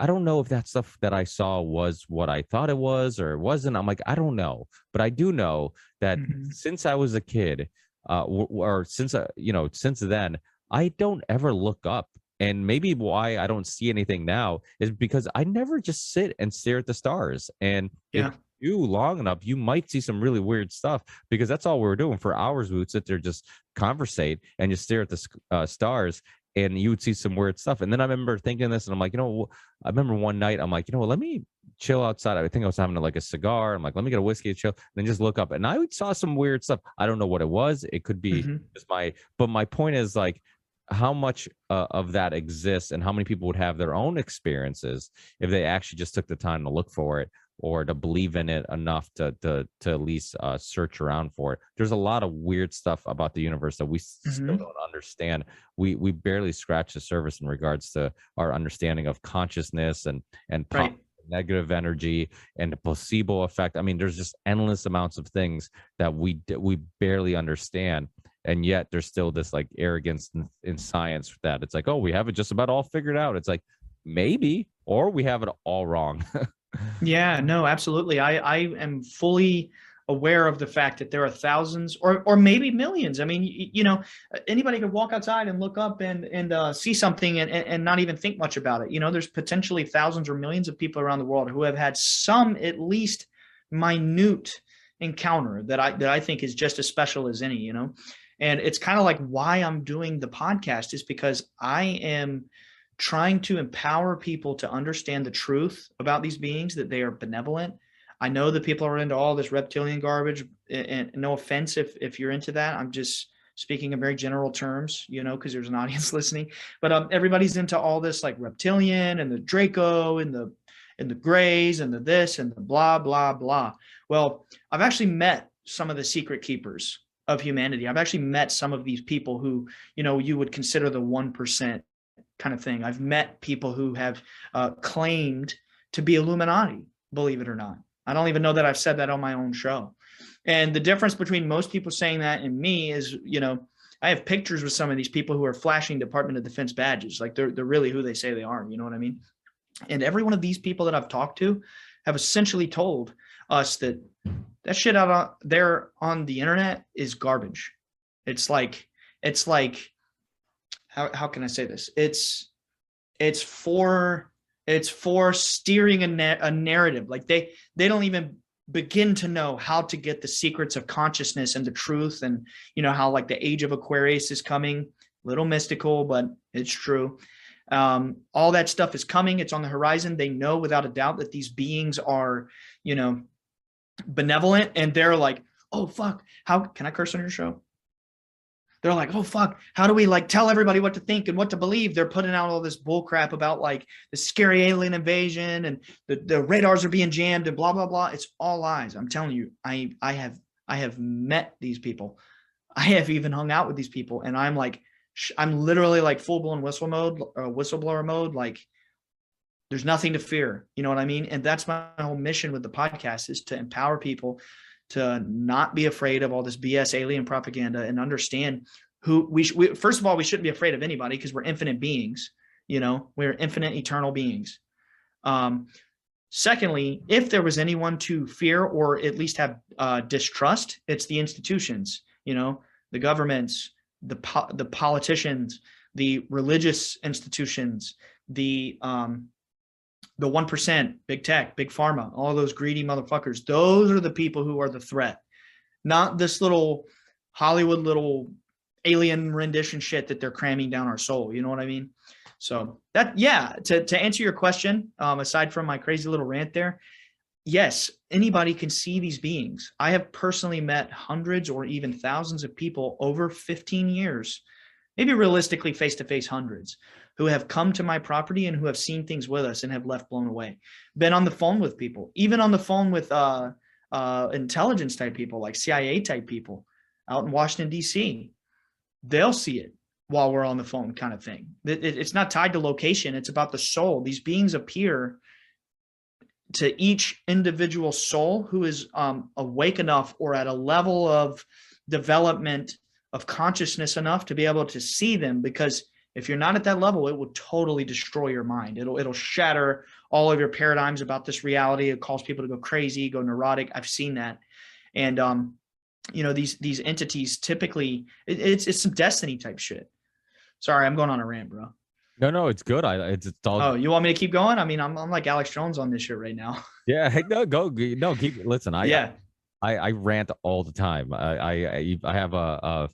don't know if that stuff that I saw was what I thought it was or it wasn't. I'm like, I don't know. But I do know that since I was a kid, or since then, I don't ever look up. And maybe why I don't see anything now is because I never just sit and stare at the stars. And if you long enough, you might see some really weird stuff, because that's all we were doing for hours. We would sit there, just conversate and just stare at the stars, and you would see some weird stuff. And then I remember thinking this, and I'm like, I remember one night, I'm like, let me chill outside. I think I was having like a cigar. I'm like, let me get a whiskey and chill, and then just look up. And I saw some weird stuff. I don't know what it was. It could be just but my point is like, how much of that exists, and how many people would have their own experiences if they actually just took the time to look for it. or to believe in it enough to at least search around for it. There's a lot of weird stuff about the universe that we still don't understand. We barely scratch the surface in regards to our understanding of consciousness and
Right.
negative energy and the placebo effect. I mean, there's just endless amounts of things that we barely understand, and yet there's still this like arrogance in science that it's like, oh, we have it just about all figured out. It's like maybe, or we have it all wrong.
Yeah, no, absolutely. I am fully aware of the fact that there are thousands or maybe millions. I mean, anybody could walk outside and look up and see something and not even think much about it. There's potentially thousands or millions of people around the world who have had some at least minute encounter that I think is just as special as any. And it's kind of like why I'm doing the podcast is because I am trying to empower people to understand the truth about these beings, that they are benevolent. I know that people are into all this reptilian garbage, and no offense if you're into that. I'm just speaking in very general terms, because there's an audience listening. But everybody's into all this like reptilian and the Draco and the Greys and the this and the blah, blah, blah. Well, I've actually met some of the secret keepers of humanity. I've actually met some of these people who, you would consider the 1% kind of thing. I've met people who have claimed to be Illuminati, believe it or not. I don't even know that I've said that on my own show. And the difference between most people saying that and me is, I have pictures with some of these people who are flashing Department of Defense badges. Like they're really who they say they are. You know what I mean? And every one of these people that I've talked to have essentially told us that shit out there on the internet is garbage. It's like, how can I say this? It's for steering a narrative. Like they don't even begin to know how to get the secrets of consciousness and the truth, and how like the age of Aquarius is coming. Little mystical, but it's true. All that stuff is coming. It's on the horizon. They know without a doubt that these beings are, benevolent, and they're like, oh fuck, how can I curse on your show? They're like, oh fuck, how do we like tell everybody what to think and what to believe? They're putting out all this bull crap about like the scary alien invasion and the radars are being jammed and blah blah blah. It's all lies. I'm telling you, I have met these people. I have even hung out with these people, and I'm like, I'm literally like full blown whistleblower mode. Like, there's nothing to fear. You know what I mean? And that's my whole mission with the podcast, is to empower people to not be afraid of all this BS alien propaganda and understand who we first of all, we shouldn't be afraid of anybody because we're infinite beings. We're infinite eternal beings. Secondly, if there was anyone to fear or at least have distrust, it's the institutions, the governments, the politicians, the religious institutions, the 1%, big tech, big pharma, all those greedy motherfuckers. Those are the people who are the threat, not this little Hollywood little alien rendition shit that they're cramming down our soul. You know what I mean? So that, yeah, to answer your question, aside from my crazy little rant there, yes, anybody can see these beings. I have personally met hundreds or even thousands of people over 15 years, maybe realistically face-to-face hundreds, who have come to my property and who have seen things with us and have left blown away. Been on the phone with people, even on the phone with intelligence type people, like CIA type people out in Washington, D.C. They'll see it while we're on the phone, kind of thing. It's not tied to location. It's about the soul. These beings appear to each individual soul who is awake enough or at a level of development of consciousness enough to be able to see them, because if you're not at that level, it will totally destroy your mind. It'll shatter all of your paradigms about this reality. It causes people to go crazy, go neurotic. I've seen that. And these entities typically, it's some destiny type shit. Sorry, I'm going on a rant, bro.
No, it's good. It's all.
Oh, you want me to keep going? I mean, I'm like Alex Jones on this shit right now.
Yeah, hey, no, keep. Listen,
Yeah.
I rant all the time. I have a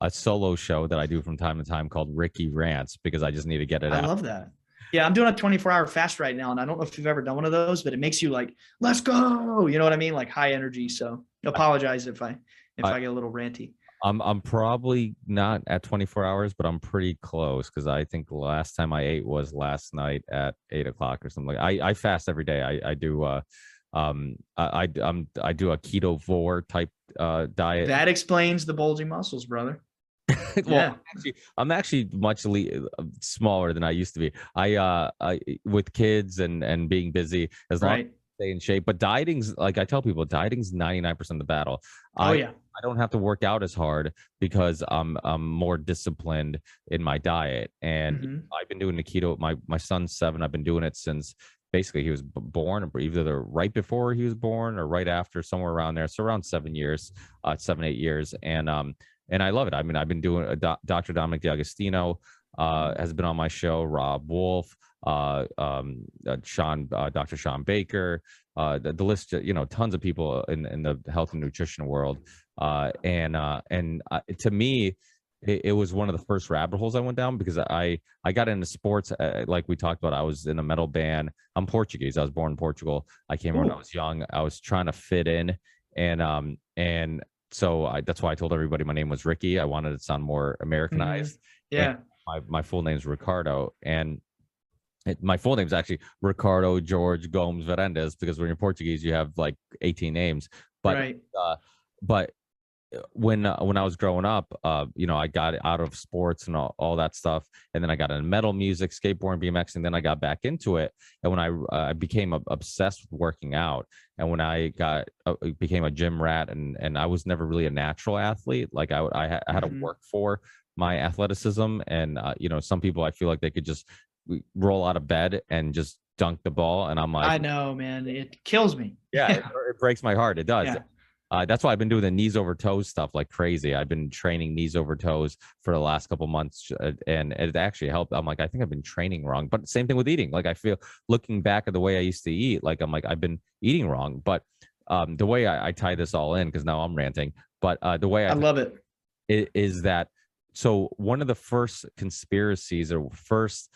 solo show that I do from time to time called Ricky Rants, because I just need to get it out.
I love that. Yeah, I'm doing a 24-hour fast right now, and I don't know if you've ever done one of those, but it makes you like, let's go. You know what I mean? Like high energy. So apologize if I get a little ranty.
I'm probably not at 24 hours, but I'm pretty close, because I think the last time I ate was last night at 8 o'clock or something. I fast every day. I do I do a ketovore type diet.
That explains the bulging muscles, brother.
Well,
Yeah.
I'm actually much smaller than I used to be. I with kids and being busy, as long as
Right.
I stay in shape. But dieting's, like I tell people, dieting's 99% of the battle.
Oh
I
yeah.
I don't have to work out as hard because I'm more disciplined in my diet. And
Hmm.
I've been doing the keto. My son's 7. I've been doing it since basically he was born, either right before he was born or right after, somewhere around there. So around 7 years, 7, 8 years, and I love it. I mean, I've been doing Dr. Dominic D'Agostino has been on my show, Rob Wolf, Dr. Sean Baker, the list, tons of people in the health and nutrition world. To me, it was one of the first rabbit holes I went down because I got into sports. Like we talked about, I was in a metal band. I'm Portuguese. I was born in Portugal. I came when I was young. I was trying to fit in, and so that's why I told everybody my name was Ricky. I wanted it to sound more Americanized.
Yeah.
And my full name is Ricardo, and my full name is actually Ricardo George Gomes Verendas, because when you're Portuguese, you have like 18 names. But
Right.
but when I was growing up, I got out of sports and all that stuff, and then I got into metal music, skateboarding, BMX, and then I got back into it. And when I became obsessed with working out, and when I became a gym rat, and I was never really a natural athlete. Like I had to work for my athleticism, and some people, I feel like they could just roll out of bed and just dunk the ball, and I'm like,
I know, man. It kills me.
yeah, it breaks my heart. It does.
Yeah.
That's why I've been doing the knees over toes stuff like crazy. I've been training knees over toes for the last couple months, and it actually helped. I'm like, I think I've been training wrong. But same thing with eating. Like, I feel, looking back at the way I used to eat, like I'm like, I've been eating wrong. But the way I tie this all in, because now I'm ranting, but the way
I love it.
is that, so one of the first conspiracies, or first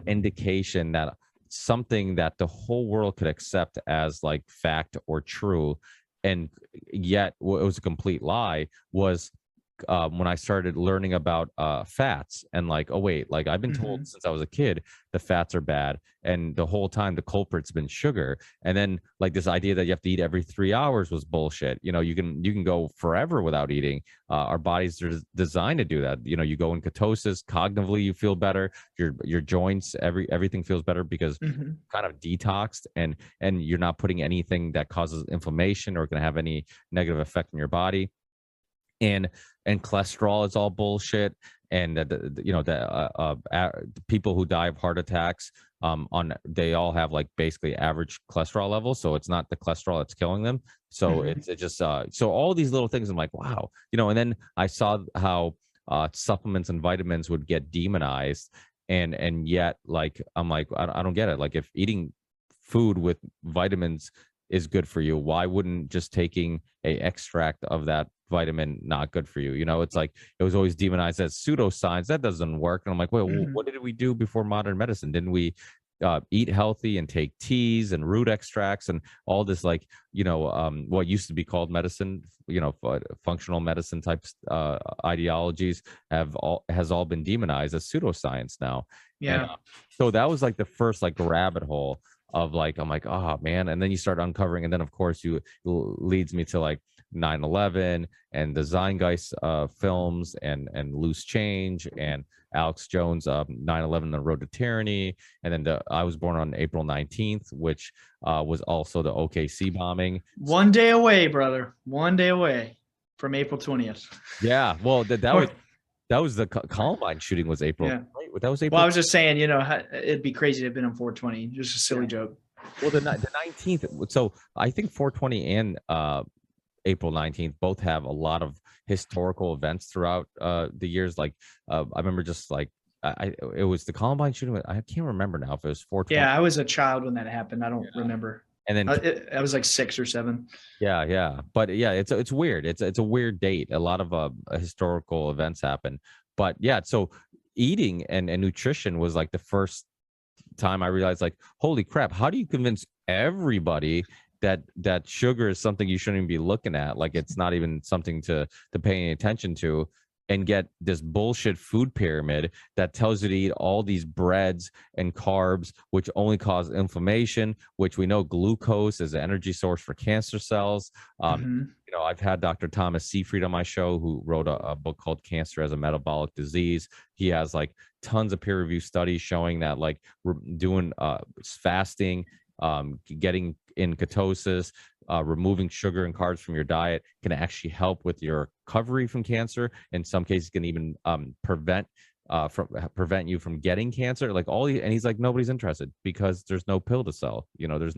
indication that something that the whole world could accept as like fact or true, and yet it was a complete lie, was when I started learning about fats, and like, oh wait, like I've been told since I was a kid the fats are bad, and the whole time the culprit's been sugar. And then like this idea that you have to eat every 3 hours was bullshit. You can go forever without eating. Our bodies are designed to do that. You go in ketosis, cognitively you feel better, your joints, everything feels better, because kind of detoxed, and you're not putting anything that causes inflammation or going to have any negative effect on your body. And cholesterol is all bullshit. And the people who die of heart attacks, they all have like basically average cholesterol levels, so it's not the cholesterol that's killing them. So it's just so all these little things, I'm like, wow. And then I saw how supplements and vitamins would get demonized, and yet, like, I'm like, I don't get it. Like, if eating food with vitamins is good for you, why wouldn't just taking a extract of that vitamin not good for you? It's like, it was always demonized as pseudoscience. That doesn't work. And I'm like, well, what did we do before modern medicine? Didn't we eat healthy and take teas and root extracts and all this, like, what used to be called medicine, functional medicine type ideologies has all been demonized as pseudoscience now.
Yeah.
And so that was like the first like rabbit hole of like, I'm like, oh man. And then you start uncovering, and then of course leads me to like 9/11 and the Zeitgeist films, and Loose Change, and Alex Jones, 9/11, The Road to Tyranny. And then I was born on April 19th, which was also the OKC bombing.
One day away, brother. One day away from April 20th.
Yeah, well, that was the Columbine shooting was April.
Yeah.
Right? That was April.
Well, I was just saying, it'd be crazy to have been on 420. Just a silly joke.
Well, the 19th. So I think 420 and April 19th both have a lot of historical events throughout the years. Like I remember, just like it was the Columbine shooting. I can't remember now if it was 420.
Yeah, I was a child when that happened. I don't remember.
And then
I was like 6 or 7.
Yeah. But yeah, it's weird. It's a weird date. A lot of historical events happen. But yeah, so eating and nutrition was like the first time I realized, like, holy crap, how do you convince everybody that sugar is something you shouldn't even be looking at? Like, it's not even something to pay any attention to. and get this bullshit food pyramid that tells you to eat all these breads and carbs, which only cause inflammation, which we know glucose is an energy source for cancer cells. I've had Dr. Thomas Seyfried on my show, who wrote a book called Cancer as a Metabolic Disease. He has like tons of peer reviewed studies showing that like doing fasting, getting in ketosis, removing sugar and carbs from your diet can actually help with your recovery from cancer. In some cases, can even prevent you from getting cancer. Like and he's like, nobody's interested because there's no pill to sell. There's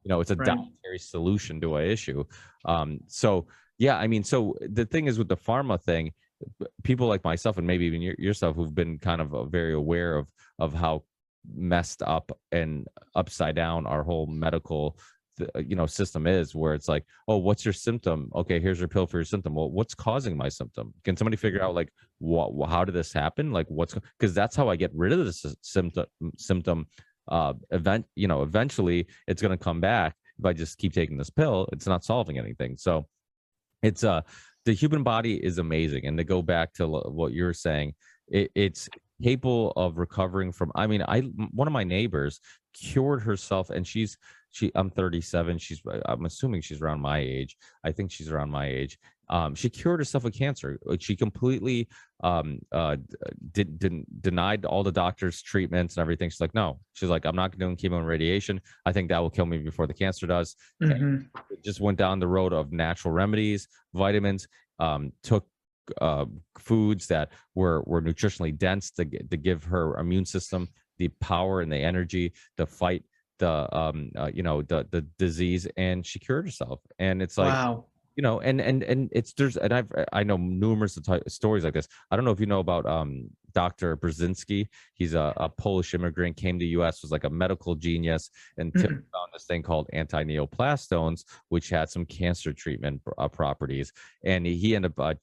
no, it's a dietary solution to an issue. So yeah, I mean, so the thing is with the pharma thing, people like myself and maybe even yourself who've been kind of very aware of how messed up and upside down our whole medical system is, where it's like, oh, what's your symptom? Okay, here's your pill for your symptom. Well, what's causing my symptom? Can somebody figure out like how did this happen? Like because that's how I get rid of the symptom eventually it's going to come back. If I just keep taking this pill, it's not solving anything. So it's the human body is amazing. And to go back to what you're saying, it's capable of recovering from, I mean, one of my neighbors cured herself, and I'm 37. I'm assuming she's around my age. I think she's around my age. She cured herself of cancer. She completely denied all the doctor's treatments and everything. She's like, no. She's like, I'm not doing chemo and radiation. I think that will kill me before the cancer does. Just went down the road of natural remedies, vitamins, took foods that were nutritionally dense to give her immune system the power and the energy to fight the disease, and she cured herself. And it's like,
wow.
I know numerous stories like this. I don't know if you know about Dr. Brzezinski. He's a Polish immigrant, came to U.S., was like a medical genius, and found this thing called anti-neoplastones, which had some cancer treatment properties. And he ended up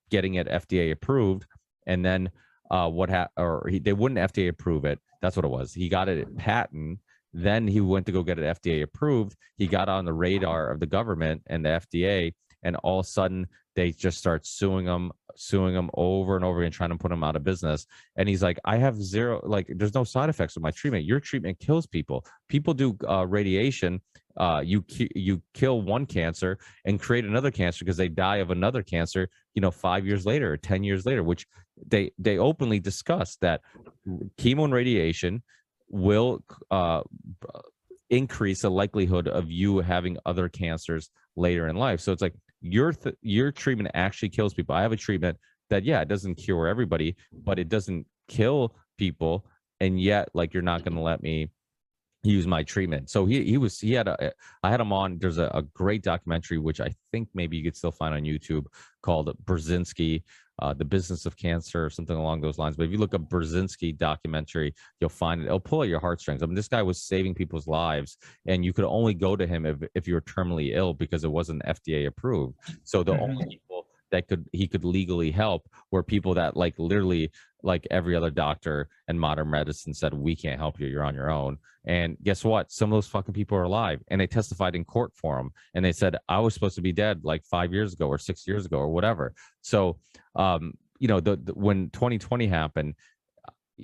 getting it FDA approved. And then they wouldn't FDA approve it. That's what it was. He got it patent. Then he went to go get it FDA approved. He got on the radar of the government and the FDA, and all of a sudden they just start suing him over and over again, trying to put him out of business. And he's like, I have zero, like, there's no side effects with my treatment. Your treatment kills people. People do radiation. You kill one cancer and create another cancer because they die of another cancer, 5 years later or 10 years later, which they openly discuss that chemo and radiation will increase the likelihood of you having other cancers later in life. So it's like your treatment actually kills people. I have a treatment that, it doesn't cure everybody, but it doesn't kill people. And yet, like, you're not going to let me use my treatment. So I had him on. There's a great documentary, which I think maybe you could still find on YouTube, called Brzezinski, The Business of Cancer, or something along those lines. But if you look up Brzezinski documentary, you'll find it. It'll pull at your heartstrings. I mean, this guy was saving people's lives, and you could only go to him if you were terminally ill, because it wasn't FDA approved. So the only people that he could legally help were people that, like, literally, like every other doctor and modern medicine said, we can't help you, you're on your own. And guess what? Some of those fucking people are alive, and they testified in court for him. And they said, I was supposed to be dead like 5 years ago or 6 years ago or whatever. So, when 2020 happened,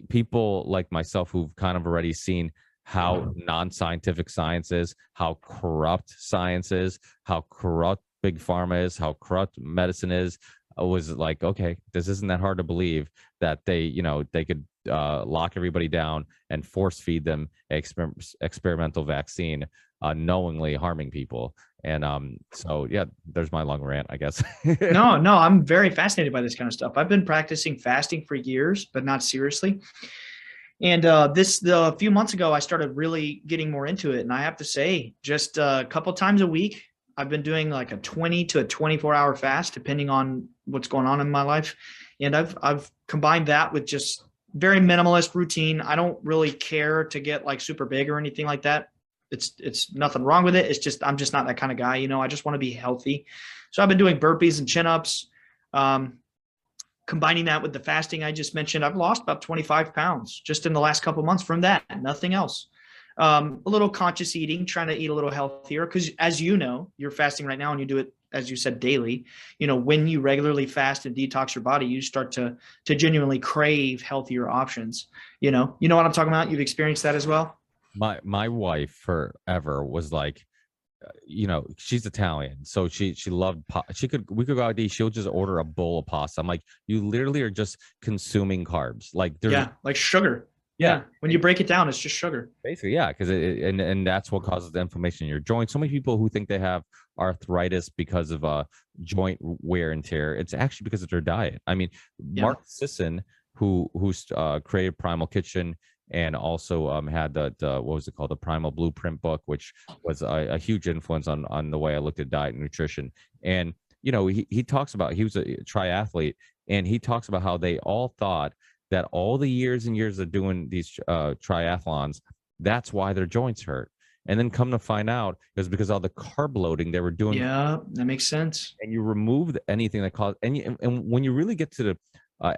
people like myself who've kind of already seen how non-scientific science is, how corrupt science is, how corrupt big pharma is, how corrupt medicine is, was like, okay, this isn't that hard to believe that they could lock everybody down and force feed them experimental vaccine, knowingly harming people. And so yeah, there's my long rant, I guess.
No, I'm very fascinated by this kind of stuff. I've been practicing fasting for years, but not seriously. And a few months ago, I started really getting more into it. And I have to say, just a couple times a week, I've been doing like a 20 to a 24-hour fast, depending on what's going on in my life. And I've combined that with just very minimalist routine. I don't really care to get like super big or anything like that. It's nothing wrong with it. It's just, I'm just not that kind of guy. I just want to be healthy. So I've been doing burpees and chin-ups. Combining that with the fasting I just mentioned, I've lost about 25 pounds just in the last couple of months from that, nothing else. A little conscious eating, trying to eat a little healthier, because as you know, you're fasting right now and you do it as you said, daily, when you regularly fast and detox your body, you start to genuinely crave healthier options. What I'm talking about? You've experienced that as well?
My wife forever was like, she's Italian, so she loved we could go out to eat, she'll just order a bowl of pasta. I'm like, you literally are just consuming carbs. Like there's
Yeah, like sugar. Yeah. When you break it down, it's just sugar.
basically, yeah, because and that's what causes the inflammation in your joints. So many people who think they have arthritis because of joint wear and tear, it's actually because of their diet. I mean, Mark Sisson, who's created Primal Kitchen and also had the what was it called, the Primal Blueprint book, which was a huge influence on the way I looked at diet and nutrition. And he talks about, he was a triathlete, and he talks about how they all thought that all the years and years of doing these triathlons, that's why their joints hurt. And then come to find out, it was because all the carb loading they were doing.
Yeah, that makes sense.
And you remove anything that caused, and when you really get to the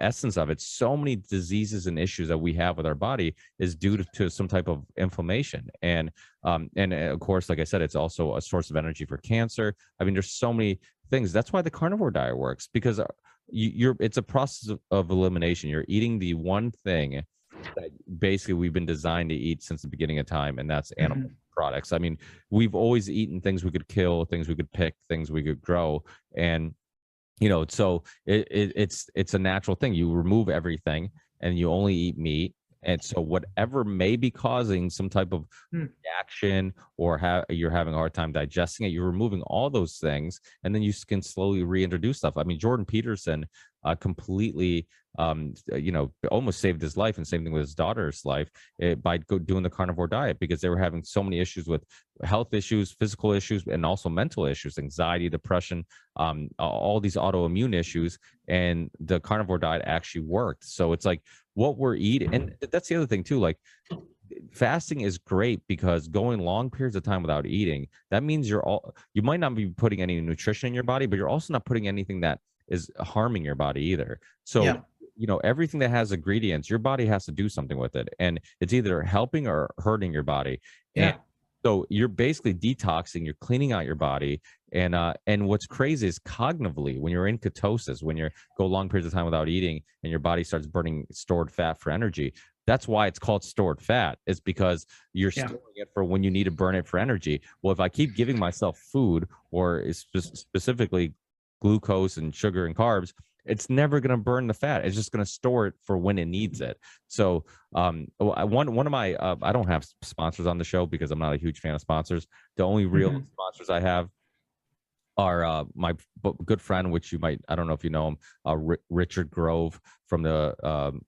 essence of it, so many diseases and issues that we have with our body is due to some type of inflammation. And of course, like I said, it's also a source of energy for cancer. I mean, there's so many things. That's why the carnivore diet works, because it's a process of elimination. You're eating the one thing that basically we've been designed to eat since the beginning of time, and that's animal products. I mean, we've always eaten things we could kill, things we could pick, things we could grow. And so it's a natural thing. You remove everything and you only eat meat. And so whatever may be causing some type of reaction, or you're having a hard time digesting it, you're removing all those things, and then you can slowly reintroduce stuff. I mean, Jordan Peterson completely almost saved his life, and same thing with his daughter's life, by doing the carnivore diet, because they were having so many issues with health issues, physical issues, and also mental issues, anxiety, depression, all these autoimmune issues. And the carnivore diet actually worked. So it's like what we're eating. And that's the other thing too, like fasting is great, because going long periods of time without eating, that means you might not be putting any nutrition in your body, but you're also not putting anything that is harming your body either. So everything that has ingredients, your body has to do something with it, and it's either helping or hurting your body. And so you're basically detoxing, you're cleaning out your body. And what's crazy is cognitively, when you're in ketosis, when you go long periods of time without eating and your body starts burning stored fat for energy, that's why it's called stored fat. It's because you're storing it for when you need to burn it for energy. Well, if I keep giving myself food, or specifically glucose and sugar and carbs, it's never going to burn the fat. It's just going to store it for when it needs it. So one of my I don't have sponsors on the show because I'm not a huge fan of sponsors. The only real sponsors I have are my good friend, which you might, I don't know if you know him, Richard Grove from the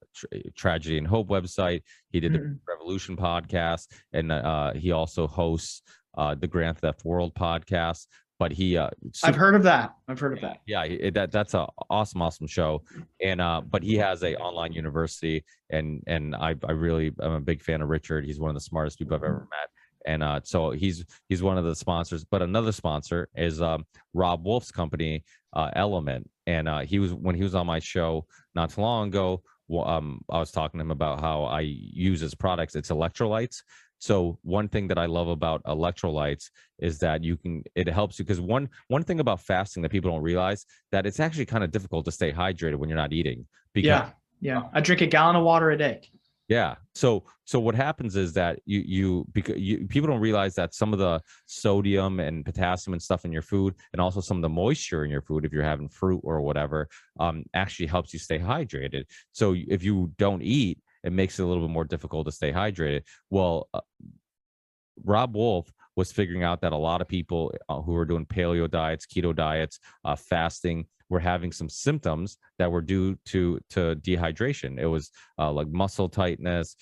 Tragedy and Hope website. He did the Revolution podcast, and he also hosts the Grand Theft World podcast. But
I've heard of that.
Yeah, that's a awesome show. And but he has a online university, and I really am a big fan of Richard. He's one of the smartest people I've ever met. And so he's one of the sponsors. But another sponsor is Rob Wolf's company, Element. And when he was on my show not too long ago, I was talking to him about how I use his products. It's electrolytes. So one thing that I love about electrolytes is that it helps you, because one thing about fasting that people don't realize, that it's actually kind of difficult to stay hydrated when you're not eating. Because,
I drink a gallon of water a day.
Yeah. So what happens is that people don't realize that some of the sodium and potassium and stuff in your food, and also some of the moisture in your food, if you're having fruit or whatever, actually helps you stay hydrated. So if you don't eat, it makes it a little bit more difficult to stay hydrated. Well, Rob Wolf was figuring out that a lot of people who were doing paleo diets, keto diets, fasting, were having some symptoms that were due to dehydration. It was like muscle tightness,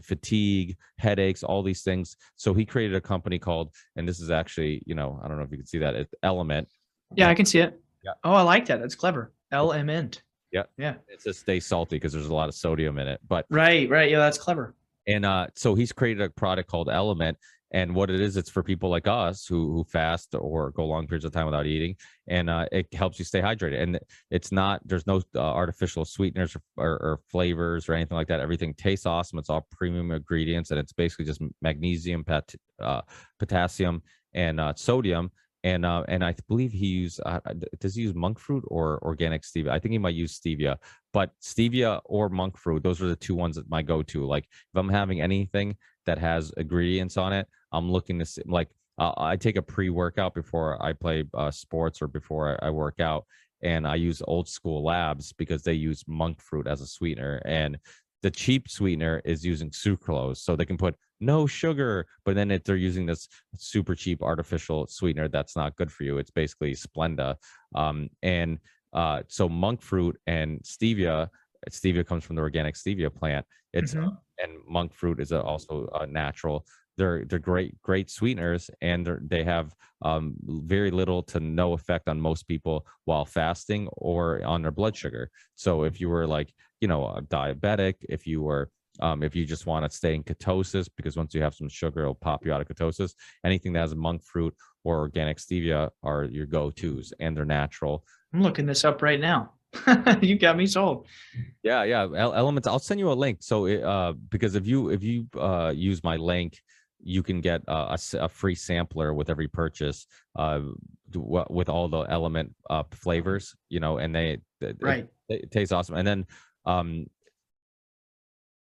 fatigue, headaches, all these things. So he created a company called, and this is actually, I don't know if you can see that, it's Element.
Yeah, I can see it.
Yeah.
Oh, I like that. That's clever. Element.
Yeah. It's just stay salty because there's a lot of sodium in it. But
right. Yeah, that's clever.
And so he's created a product called Element. And what it is, it's for people like us who fast or go long periods of time without eating, and it helps you stay hydrated. And there's no artificial sweeteners or flavors or anything like that. Everything tastes awesome. It's all premium ingredients, and it's basically just magnesium, potassium, and sodium and I believe he used does he use monk fruit or organic stevia? I think he might use stevia, but stevia or monk fruit, those are the two ones that my go-to. Like if I'm having anything that has ingredients on it, I'm looking to see, like I take a pre-workout before I play sports or before I work out, and I use Old School Labs because they use monk fruit as a sweetener, and the cheap sweetener is using sucralose, so they can put no sugar, but then if they're using this super cheap artificial sweetener that's not good for you, it's basically Splenda. And so monk fruit and stevia comes from the organic stevia plant. It's
Mm-hmm.
and monk fruit is also natural. They're great sweeteners, and they have very little to no effect on most people while fasting or on their blood sugar. So if you were like, a diabetic, if you just want to stay in ketosis, because once you have some sugar, it'll pop you out of ketosis. Anything that has monk fruit or organic stevia are your go-tos, and they're natural.
I'm looking this up right now. You got me sold.
Yeah. Elements. I'll send you a link. So, because if you use my link, you can get a free sampler with every purchase, with all the element flavors, and
Right.
it tastes awesome. And then,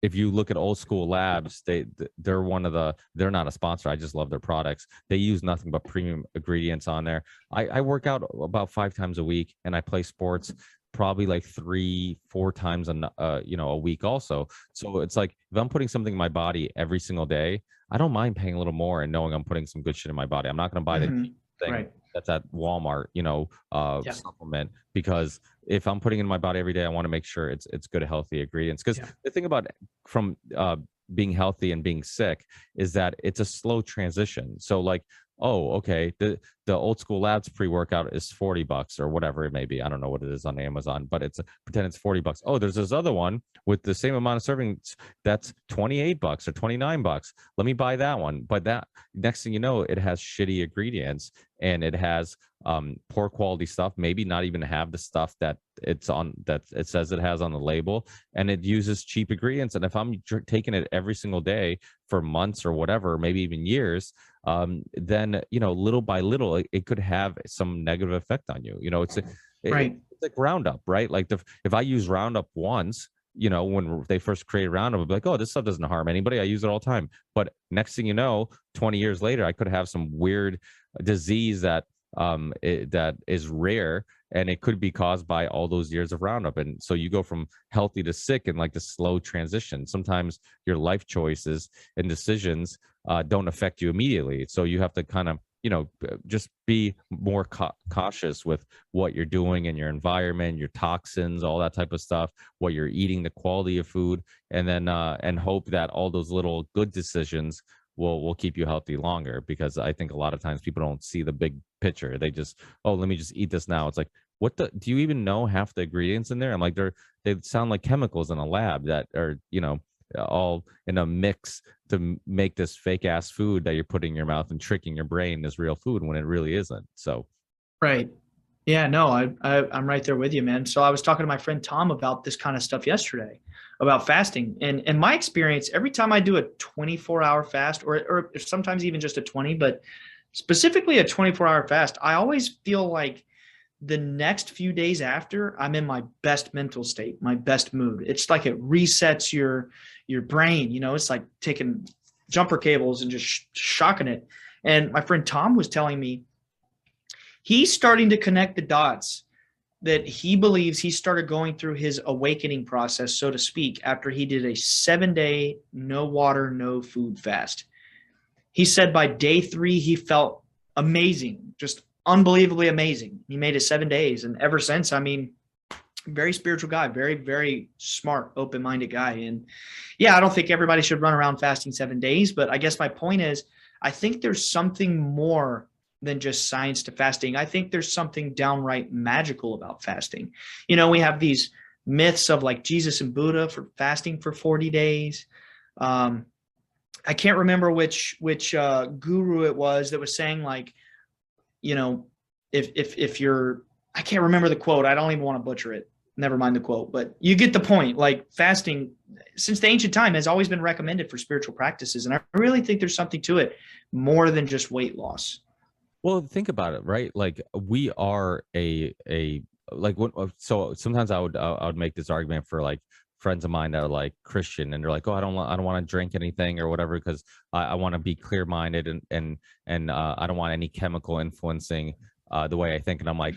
if you look at Old School Labs, they're they're not a sponsor. I just love their products. They use nothing but premium ingredients on there. I work out about 5 times a week, and I play sports probably like 3-4 times a week also. So it's like if I'm putting something in my body every single day, I don't mind paying a little more and knowing I'm putting some good shit in my body. I'm not going to buy the
Mm-hmm.
thing
Right.
that's at Walmart,
Yeah.
supplement, because if I'm putting it in my body every day, I want to make sure it's good, healthy ingredients. Because the thing about from being healthy and being sick is that it's a slow transition. So like, oh, okay, the Old School Labs pre-workout is $40 or whatever it may be. I don't know what it is on Amazon, but pretend it's $40. Oh, there's this other one with the same amount of servings that's $28 or $29. Let me buy that one. But that next thing you know, it has shitty ingredients, and it has poor quality stuff, maybe not even have the stuff that it says it has on the label, and it uses cheap ingredients. And if I'm taking it every single day for months or whatever, maybe even years, then little by little it could have some negative effect on you.
Right.
It's like Roundup, right? Like if I use Roundup once, when they first created Roundup, I'd be like, oh, this stuff doesn't harm anybody, I use it all the time. But next thing you know, 20 years later, I could have some weird disease that is rare, and it could be caused by all those years of Roundup. And so you go from healthy to sick in like the slow transition. Sometimes your life choices and decisions don't affect you immediately, so you have to kind of just be more cautious with what you're doing in your environment, your toxins, all that type of stuff, what you're eating, the quality of food, and then and hope that all those little good decisions will keep you healthy longer. Because I think a lot of times people don't see the big picture. They just, oh, let me just eat this now. It's like, do you even know half the ingredients in there? I'm like, they sound like chemicals in a lab that are all in a mix to make this fake ass food that you're putting in your mouth and tricking your brain as real food when it really isn't. So
Right. Yeah, no, I'm right there with you, man. So I was talking to my friend Tom about this kind of stuff yesterday, about fasting. And in my experience, every time I do a 24-hour fast, or sometimes even just a 20, but specifically a 24-hour fast, I always feel like the next few days after, I'm in my best mental state, my best mood. It's like it resets your brain. It's like taking jumper cables and just shocking it. And my friend Tom was telling me he's starting to connect the dots, that he believes he started going through his awakening process, so to speak, after he did a 7-day no water, no food fast. He said by day 3, he felt amazing, just unbelievably amazing. He made it 7 days. And ever since, very spiritual guy, very, very smart, open-minded guy. And yeah, I don't think everybody should run around fasting 7 days, but I guess my point is, I think there's something more than just science to fasting. I think there's something downright magical about fasting. We have these myths of like Jesus and Buddha for fasting for 40 days. I can't remember which guru it was that was saying like, if you're, I can't remember the quote. I don't even want to butcher it. Never mind the quote, but you get the point. Like fasting since the ancient time has always been recommended for spiritual practices. And I really think there's something to it more than just weight loss.
Well, think about it, right? Like we are like so sometimes I would make this argument for like friends of mine that are like Christian and they're like, oh, I don't want to drink anything or whatever because I want to be clear minded and I don't want any chemical influencing the way I think. And I'm like,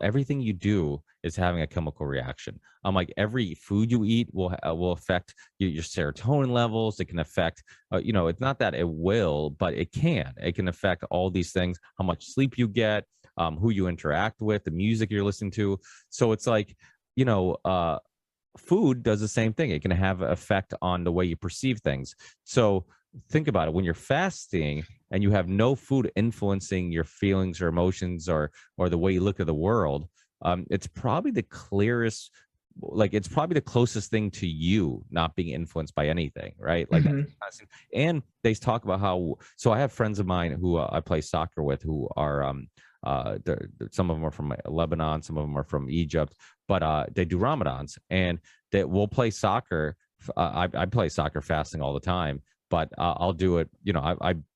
everything you do is having a chemical reaction. I'm like, every food you eat will affect your serotonin levels. It can affect, it's not that it will, but it can. It can affect all these things, how much sleep you get, who you interact with, the music you're listening to. So it's like, you know, food does the same thing. It can have an effect on the way you perceive things. So think about it. When you're fasting and you have no food influencing your feelings or emotions or the way you look at the world, it's probably the clearest, like it's probably the closest thing to you not being influenced by anything, right? Like, and they talk about how. So I have friends of mine who I play soccer with who are some of them are from Lebanon, some of them are from Egypt, but they do Ramadans and they will play soccer. I play soccer fasting all the time, but I'll do it.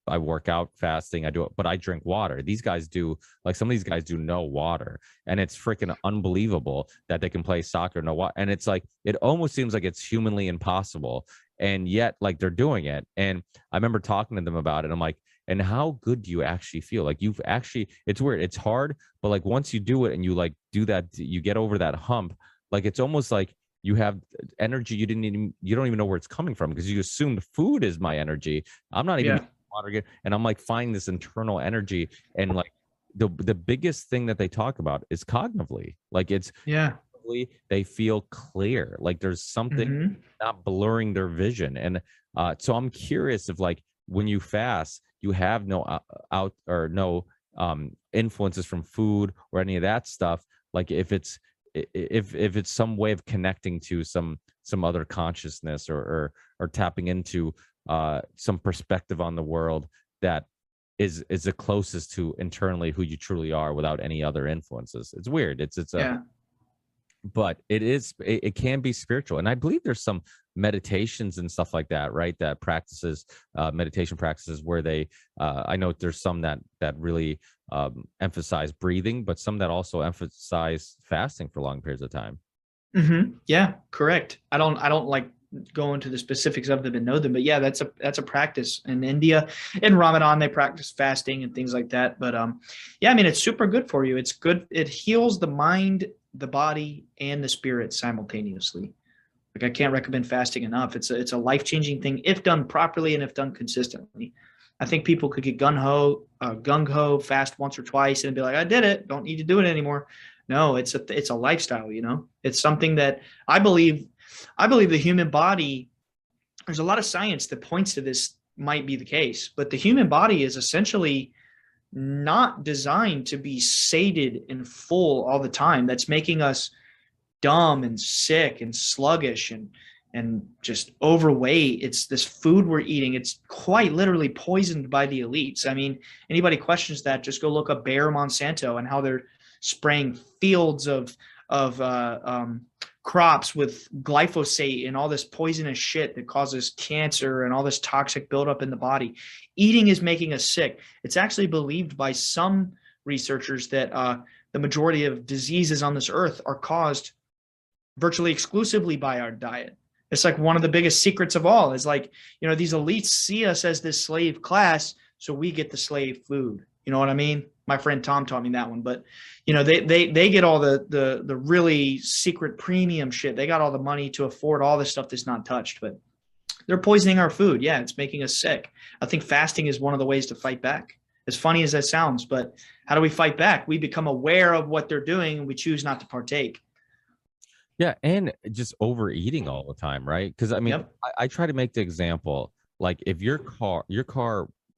I work out fasting. I do it, but I drink water. These guys do, like some of these guys do no water, and it's freaking unbelievable that they can play soccer no water. And it's like it almost seems like it's humanly impossible, and yet like they're doing it. And I remember talking to them about it. I'm like, and how good do you actually feel? Like you've actually, it's weird, it's hard, but like once you do it and you like do that, you get over that hump. Like it's almost like you have energy you don't even know where it's coming from because you assume the food is my energy. I'm not even water, and I'm like finding this internal energy. And like the biggest thing that they talk about is cognitively, like it's they feel clear, like there's something not blurring their vision. And so I'm curious if like when you fast you have no out or no influences from food or any of that stuff, like if it's some way of connecting to some other consciousness or tapping into some perspective on the world that is the closest to internally who you truly are without any other influences. It's weird. But it can be spiritual. And I believe there's some meditations and stuff like that, right? That practices, meditation practices where they, I know there's some that really emphasize breathing, but some that also emphasize fasting for long periods of time.
Yeah, correct. I don't like go into the specifics of them and know them, but yeah, that's a practice in India. In Ramadan, they practice fasting and things like that. But yeah, I mean, it's super good for you. It's good. It heals the mind, the body, and the spirit simultaneously. Like I can't recommend fasting enough. It's a life-changing thing if done properly and if done consistently. I think people could get gung ho, fast once or twice and be like, I did it. Don't need to do it anymore. No, it's a lifestyle, you know. It's something that I believe the human body, there's a lot of science that points to this might be the case, but the human body is essentially not designed to be sated and full all the time. That's making us dumb and sick and sluggish and just overweight. It's this food we're eating. It's quite literally poisoned by the elites. I mean, anybody questions that, just go look up Bayer Monsanto and how they're spraying fields of crops with glyphosate and all this poisonous shit that causes cancer and all this toxic buildup in the body. Eating is making us sick. It's actually believed by some researchers that the majority of diseases on this earth are caused virtually exclusively by our diet. It's like one of the biggest secrets of all is like, you know, these elites see us as this slave class, so we get the slave food. You know what I mean? My friend Tom taught me that one, but you know, they get all the really secret premium shit. They got all the money to afford all this stuff that's not touched, but they're poisoning our food. Yeah, it's making us sick. I think fasting is one of the ways to fight back. As funny as that sounds, but how do we fight back? We become aware of what they're doing and we choose not to partake.
Yeah, and just overeating all the time, right? Because I mean, I try to make the example, like if your car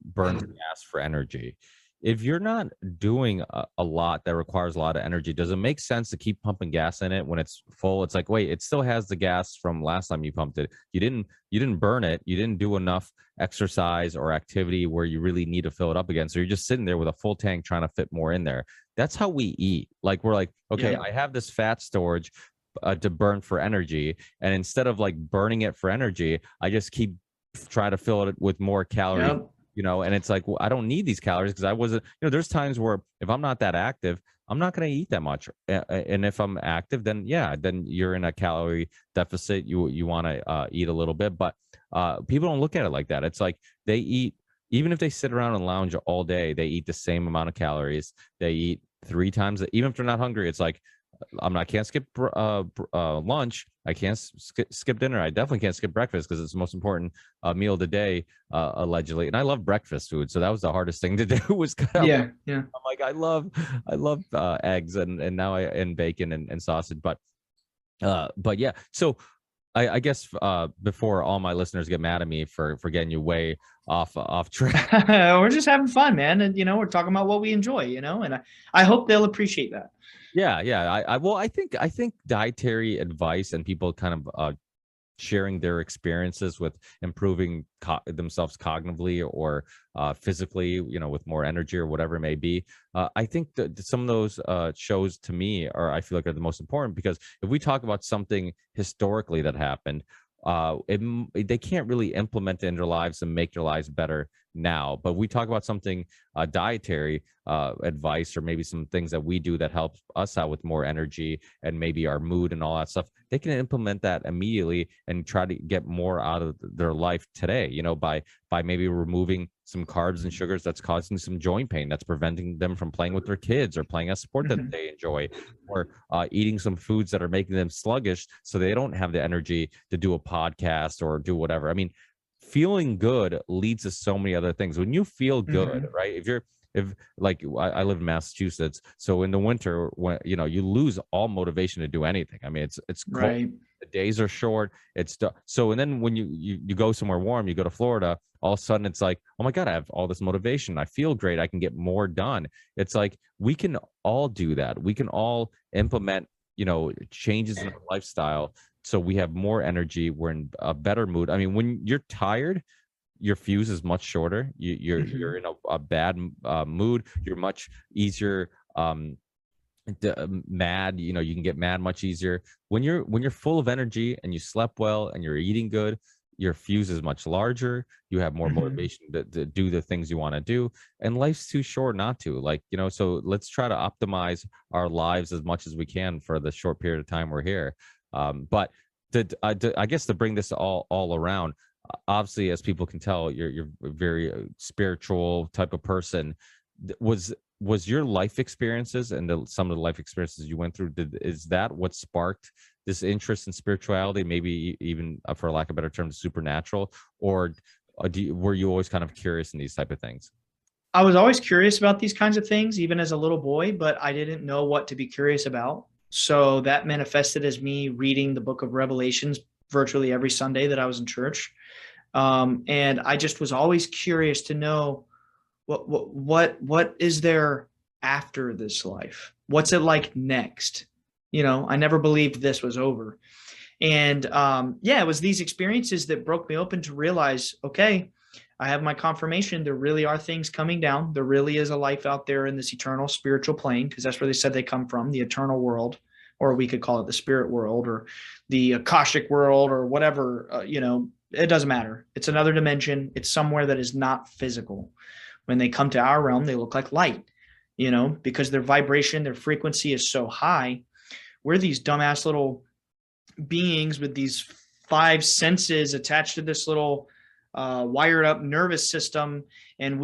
burns gas for energy, if you're not doing a lot that requires a lot of energy, does it make sense to keep pumping gas in it when it's full? It's like, wait, it still has the gas from last time you pumped it. You didn't burn it. You didn't do enough exercise or activity where you really need to fill it up again. So you're just sitting there with a full tank trying to fit more in there. That's how we eat. Like we're like, okay, I have this fat storage to burn for energy, and instead of like burning it for energy, I just keep trying to fill it with more calories and it's like, well, I don't need these calories because I wasn't, there's times where if I'm not that active, I'm not going to eat that much. And if I'm active, then yeah, then you're in a calorie deficit. You want to eat a little bit, but people don't look at it like that. It's like they eat, even if they sit around and lounge all day, they eat the same amount of calories. They eat 3 times, even if they're not hungry. It's like, can't skip lunch. I can't skip dinner. I definitely can't skip breakfast because it's the most important meal of the day, allegedly. And I love breakfast food, so that was the hardest thing to do. Was cut out.
Yeah.
I'm like, I love eggs and now and bacon and sausage, but yeah. So I guess before all my listeners get mad at me for getting you way off track.
We're just having fun, man. And, we're talking about what we enjoy, and I hope they'll appreciate that.
Yeah. I think dietary advice and people kind of sharing their experiences with improving themselves cognitively or physically, with more energy or whatever it may be. I think that some of those shows to me I feel like are the most important, because if we talk about something historically that happened, they can't really implement it in their lives and make their lives better now. But we talk about something dietary advice, or maybe some things that we do that helps us out with more energy and maybe our mood and all that stuff. They can implement that immediately and try to get more out of their life today, by maybe removing some carbs and sugars that's causing some joint pain, that's preventing them from playing with their kids or playing a sport that they enjoy, or eating some foods that are making them sluggish so they don't have the energy to do a podcast or do whatever. I mean, feeling good leads to so many other things. When you feel good, right? If like I live in Massachusetts, so in the winter, when you lose all motivation to do anything. I mean, it's cold,
Right.
the days are short. So, and then when you go somewhere warm, you go to Florida, all of a sudden it's like, oh my God, I have all this motivation. I feel great. I can get more done. It's like we can all do that. We can all implement changes in our lifestyle so we have more energy. We're in a better mood. I mean, when you're tired, your fuse is much shorter. You're in a bad mood. You're much easier mad. You can get mad much easier when you're full of energy and you slept well and you're eating good. Your fuse is much larger. You have more motivation to do the things you want to do, and life's too short not to. So let's try to optimize our lives as much as we can for the short period of time we're here. But I guess to bring this all around, obviously, as people can tell, you're a very spiritual type of person. Was your life experiences and some of the life experiences you went through, is that what sparked this interest in spirituality, maybe even, for lack of a better term, supernatural? Or were you always kind of curious in these type of things?
I was always curious about these kinds of things, even as a little boy, but I didn't know what to be curious about. So that manifested as me reading the book of Revelations virtually every Sunday that I was in church. And I just was always curious to know what is there after this life? What's it like next? I never believed this was over. And it was these experiences that broke me open to realize, okay, I have my confirmation. There really are things coming down. There really is a life out there in this eternal spiritual plane, because that's where they said they come from, the eternal world, or we could call it the spirit world or the Akashic world or whatever, it doesn't matter. It's another dimension. It's somewhere that is not physical. When they come to our realm, they look like light, because their vibration, their frequency is so high. We're these dumbass little beings with these 5 senses attached to this little wired up nervous system. And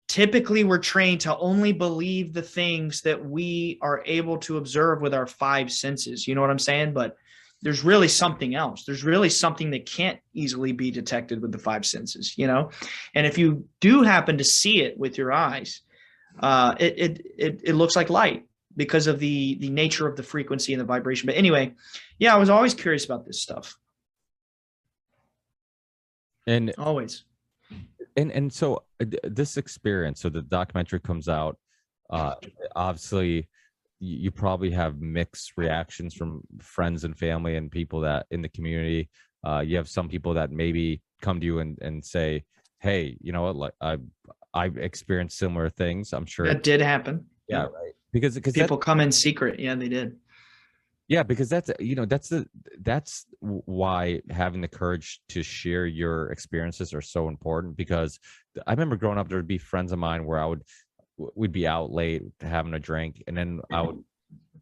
typically we're trained to only believe the things that we are able to observe with our 5 senses. You know what I'm saying? But there's really something else. There's really something that can't easily be detected with the 5 senses, And if you do happen to see it with your eyes, it looks like light because of the nature of the frequency and the vibration. But anyway, I was always curious about this stuff.
And
always.
And so this experience, so the documentary comes out, obviously you probably have mixed reactions from friends and family and people that in the community. You have some people that maybe come to you and say, hey, you know what, like I've experienced similar things. I'm sure
that did happen.
Yeah, right. Because
people come in secret. Yeah, they did.
Yeah, because that's why having the courage to share your experiences are so important. Because I remember growing up, there would be friends of mine where we'd be out late having a drink, and then I would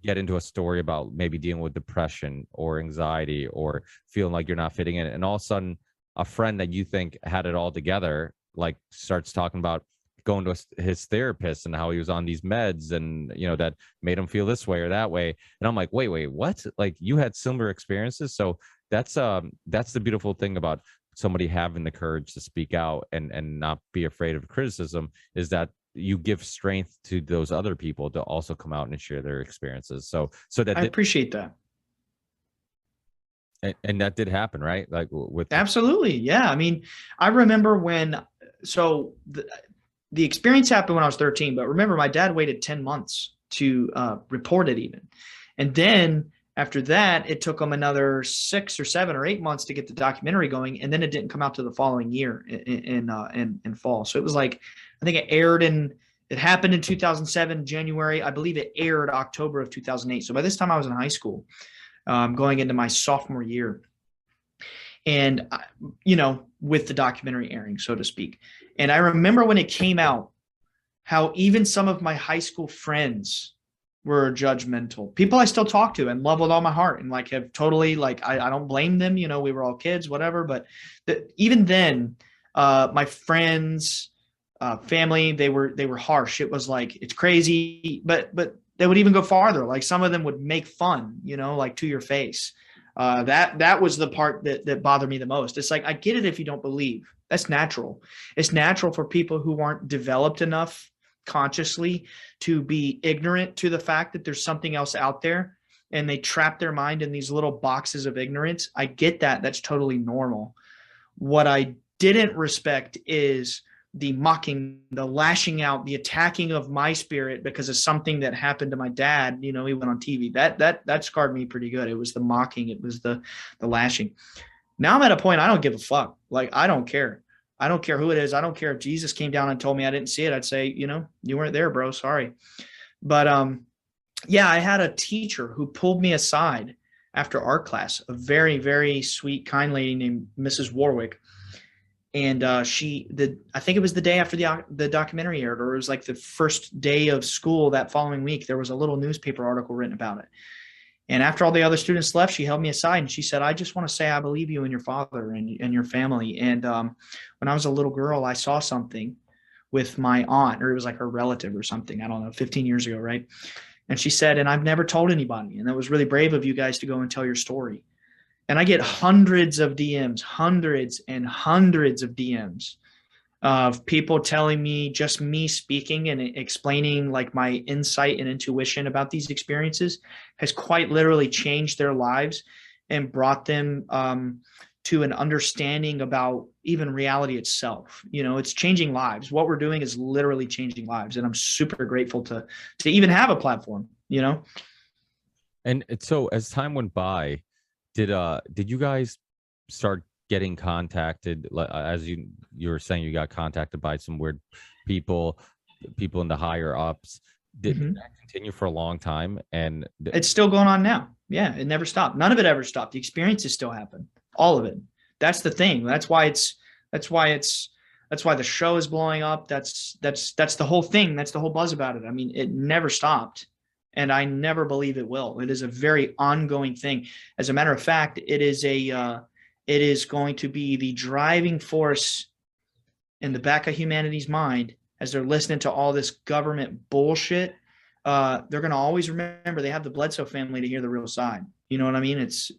get into a story about maybe dealing with depression or anxiety or feeling like you're not fitting in, and all of a sudden a friend that you think had it all together like starts talking about going to his therapist and how he was on these meds, and that made him feel this way or that way. And I'm like, wait, what? Like, you had similar experiences? So that's the beautiful thing about somebody having the courage to speak out and not be afraid of criticism, is that you give strength to those other people to also come out and share their experiences. So that
I appreciate that.
and that did happen, right? Like with
Absolutely. Yeah. I mean, I remember so the experience happened when I was 13, but remember, my dad waited 10 months to report it even. And then after that, it took him another 6 or 7 or 8 months to get the documentary going. And then it didn't come out to the following year in fall. So it was like, I think it happened in 2007, January. I believe it aired October of 2008. So by this time I was in high school, going into my sophomore year. And, with the documentary airing, so to speak. And I remember when it came out, how even some of my high school friends were judgmental. People I still talk to and love with all my heart, and like have totally, like, I don't blame them. We were all kids, whatever. But even then, my friends, family, they were harsh. It was like, it's crazy, but they would even go farther. Like, some of them would make fun, like, to your face. That was the part that bothered me the most. It's like, I get it if you don't believe. That's natural. It's natural for people who aren't developed enough consciously to be ignorant to the fact that there's something else out there, and they trap their mind in these little boxes of ignorance. I get that. That's totally normal. What I didn't respect is the mocking, the lashing out, the attacking of my spirit because of something that happened to my dad. He went on TV. That scarred me pretty good. It was the mocking. It was the lashing. Now I'm at a point I don't give a fuck. Like, I don't care. I don't care who it is. I don't care if Jesus came down and told me I didn't see it. I'd say, you weren't there, bro. Sorry. But yeah, I had a teacher who pulled me aside after art class, a very, very sweet, kind lady named Mrs. Warwick. And I think it was the day after the documentary aired, or it was like the first day of school that following week. There was a little newspaper article written about it. And after all the other students left, she held me aside and she said, "I just want to say I believe you and your father and your family. And when I was a little girl, I saw something with my aunt, or it was like her relative or something. I don't know, 15 years ago, right?" And she said, "And I've never told anybody. And that was really brave of you guys to go and tell your story." And I get hundreds of DMs, hundreds and hundreds of DMs of people telling me, just me speaking and explaining like my insight and intuition about these experiences has quite literally changed their lives and brought them to an understanding about even reality itself. It's changing lives. What we're doing is literally changing lives. And I'm super grateful to even have a platform,
And so as time went by, did you guys start getting contacted, as you were saying, you got contacted by some weird people in the higher ups? Did that continue for a long time? And
it's still going on now. Yeah, it never stopped. None of it ever stopped. The experiences still happen. All of it. That's the thing. That's why the show is blowing up. That's the whole thing. That's the whole buzz about it. I mean, it never stopped. And I never believe it will. It is a very ongoing thing. As a matter of fact, it is going to be the driving force in the back of humanity's mind as they're listening to all this government bullshit. They're going to always remember they have the Bledsoe family to hear the real side. You know what I mean? It's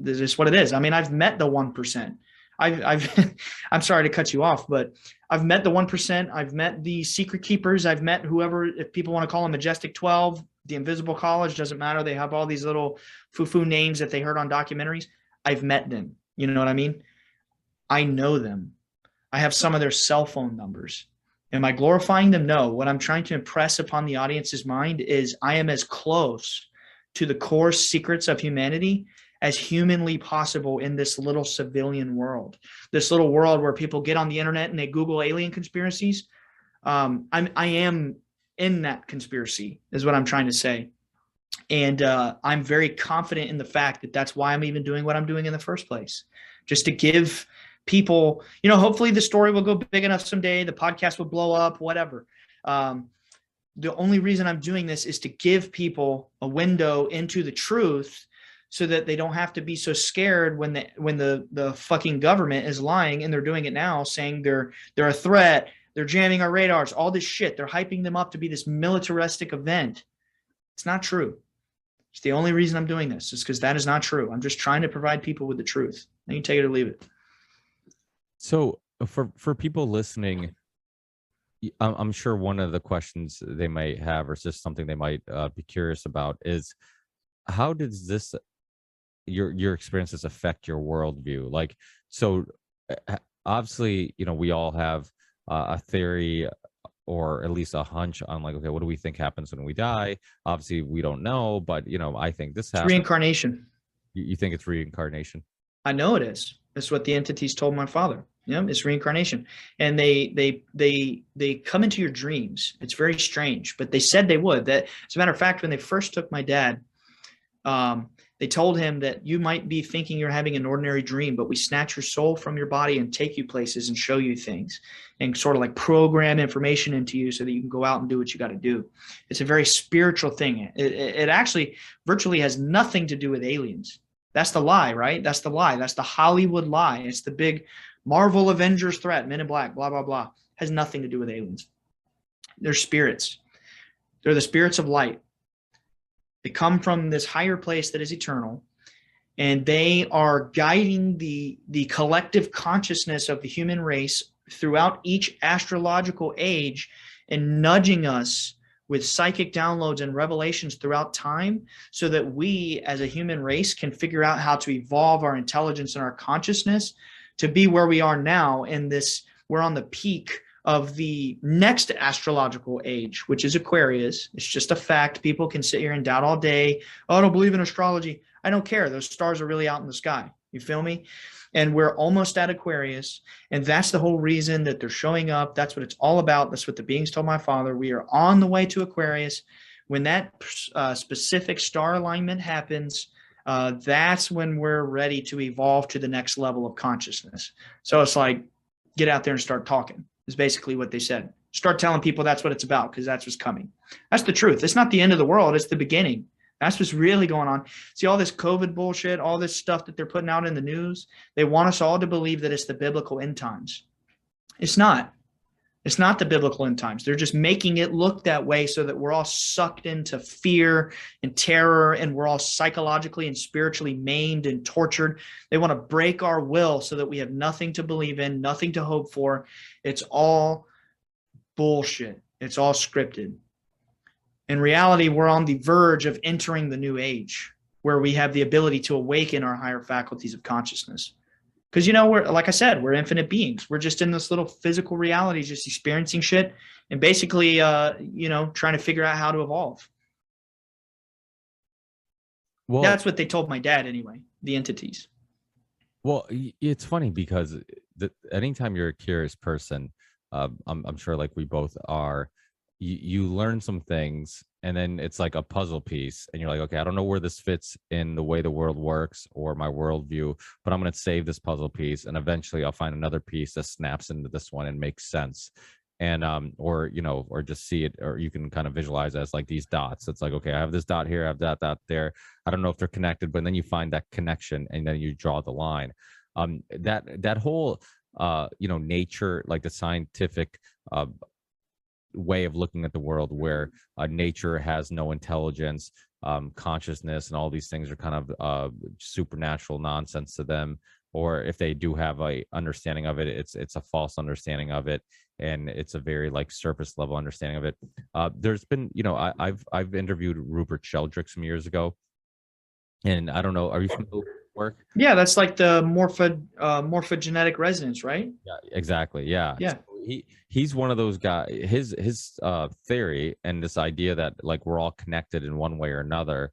just what it is. I mean, I've met the 1%. I'm sorry to cut you off, but I've met the 1%. I've met the secret keepers. I've met whoever, if people want to call them Majestic 12, the Invisible College, doesn't matter. They have all these little foo-foo names that they heard on documentaries. I've met them. You know what I mean? I know them. I have some of their cell phone numbers. Am I glorifying them? No. What I'm trying to impress upon the audience's mind is I am as close to the core secrets of humanity as humanly possible in this little civilian world, this little world where people get on the internet and they Google alien conspiracies. I am in that conspiracy, is what I'm trying to say. And I'm very confident in the fact that that's why I'm even doing what I'm doing in the first place, just to give people, hopefully the story will go big enough someday, the podcast will blow up, whatever. The only reason I'm doing this is to give people a window into the truth, so that they don't have to be so scared when the fucking government is lying, and they're doing it now, saying they're a threat, they're jamming our radars, all this shit. They're hyping them up to be this militaristic event. It's not true. It's the only reason I'm doing this, is because that is not true. I'm just trying to provide people with the truth. And you take it or leave it.
So for people listening, I'm sure one of the questions they might have, or just something they might be curious about, is how does this your experiences affect your worldview? Like, so obviously, we all have a theory, or at least a hunch on, like, okay, what do we think happens when we die? Obviously, we don't know, but I think this happens.
Reincarnation.
You think it's reincarnation?
I know it is. That's what the entities told my father. It's reincarnation, and they come into your dreams. It's very strange, but they said they would. That, as a matter of fact, when they first took my dad, they told him that you might be thinking you're having an ordinary dream, but we snatch your soul from your body and take you places and show you things, and sort of like program information into you so that you can go out and do what you got to do. It's a very spiritual thing. It actually virtually has nothing to do with aliens. That's the lie, right? That's the lie. That's the Hollywood lie. It's the big Marvel Avengers threat, Men in Black, blah, blah, blah. Has nothing to do with aliens. They're spirits. They're the spirits of light. They come from this higher place that is eternal, and they are guiding the collective consciousness of the human race throughout each astrological age, and nudging us with psychic downloads and revelations throughout time, so that we as a human race can figure out how to evolve our intelligence and our consciousness to be where we are now in this. We're on the peak of the next astrological age, which is Aquarius. It's just a fact. People can sit here and doubt all day. Oh, I don't believe in astrology. I don't care. Those stars are really out in the sky. You feel me? And we're almost at Aquarius. And that's the whole reason that they're showing up. That's what it's all about. That's what the beings told my father. We are on the way to Aquarius. When that specific star alignment happens, that's when we're ready to evolve to the next level of consciousness. So it's like, get out there and start talking, is basically what they said. Start telling people that's what it's about, because that's what's coming. That's the truth. It's not the end of the world. It's the beginning. That's what's really going on. See, all this COVID bullshit, all this stuff that they're putting out in the news, they want us all to believe that it's the biblical end times. It's not. It's not the biblical end times. They're just making it look that way so that we're all sucked into fear and terror, and we're all psychologically and spiritually maimed and tortured. They want to break our will so that we have nothing to believe in, nothing to hope for. It's all bullshit. It's all scripted. In reality, we're on the verge of entering the new age, where we have the ability to awaken our higher faculties of consciousness. Because, we're, like I said, we're infinite beings. We're just in this little physical reality, just experiencing shit and basically, trying to figure out how to evolve. Well, that's what they told my dad anyway, the entities.
Well, it's funny because anytime you're a curious person, I'm sure like we both are, you learn some things, and then it's like a puzzle piece, and you're like, okay, I don't know where this fits in the way the world works or my worldview, but I'm going to save this puzzle piece, and eventually I'll find another piece that snaps into this one and makes sense. And or just see it, or you can kind of visualize as like these dots. It's like, okay, I have this dot here, I have that dot there. I don't know if they're connected, but then you find that connection, and then you draw the line. That whole nature, like the scientific way of looking at the world, where nature has no intelligence, consciousness, and all these things are kind of supernatural nonsense to them, or if they do have a understanding of it, it's a false understanding of it, and it's a very like surface level understanding of it. There's been, I've interviewed Rupert Sheldrake some years ago, and I don't know, are you familiar with work?
Yeah, that's like the morphogenetic resonance, right?
Yeah, exactly. Yeah.
Yeah.
So he's one of those guys. His theory and this idea that like we're all connected in one way or another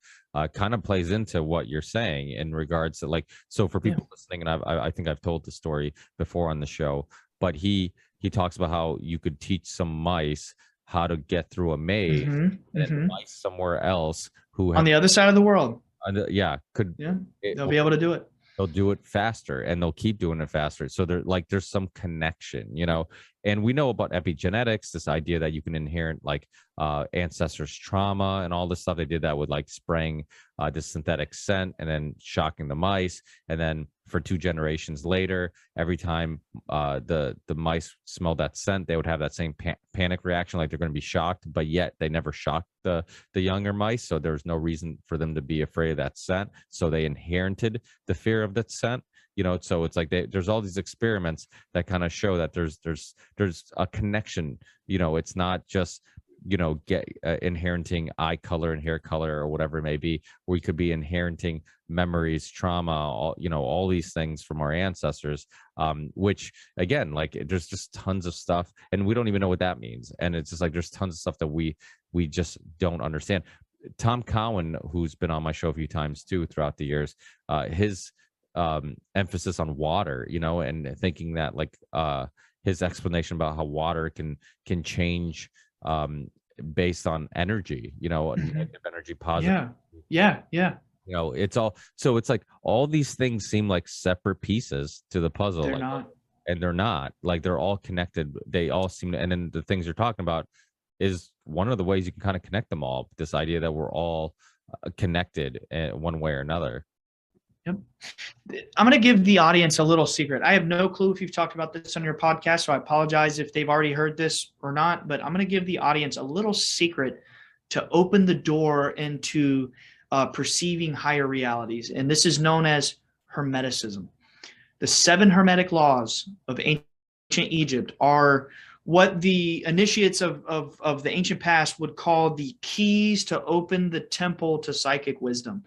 kind of plays into what you're saying in regards to like, so for people listening, and I think I've told the story before on the show, but he talks about how you could teach some mice how to get through a maze, and mice somewhere else who
On
have
the other side of the world.
yeah, could
Yeah.
it,
They'll be able to do it.
they'll do it faster and they'll keep doing it faster. So there's some connection, and we know about epigenetics, this idea that you can inherit like ancestors trauma and all this stuff. They did that with like spraying this synthetic scent and then shocking the mice, and then for 2 generations later, every time the mice smelled that scent, they would have that same panic reaction, like they're going to be shocked, but yet they never shocked the younger mice, so there's no reason for them to be afraid of that scent, so they inherited the fear of that scent. So it's like there's all these experiments that kind of show that there's a connection. It's not just get inheriting eye color and hair color or whatever it may be. We could be inheriting memories, trauma, all these things from our ancestors, which again, like there's just tons of stuff and we don't even know what that means, and it's just like there's tons of stuff that we just don't understand. Tom Cowan, who's been on my show a few times too throughout the years, his emphasis on water, and thinking that like his explanation about how water can change based on energy, negative energy, positive.
Yeah.
It's all, so it's like all these things seem like separate pieces to the puzzle.
They're not.
And they're not. Like they're all connected. They all seem to, and then the things you're talking about is one of the ways you can kind of connect them all. This idea that we're all connected one way or another.
Yep. I'm going to give the audience a little secret. I have no clue if you've talked about this on your podcast, so I apologize if they've already heard this or not, but I'm going to give the audience a little secret to open the door into perceiving higher realities. And this is known as Hermeticism. The 7 Hermetic laws of ancient Egypt are what the initiates of the ancient past would call the keys to open the temple to psychic wisdom.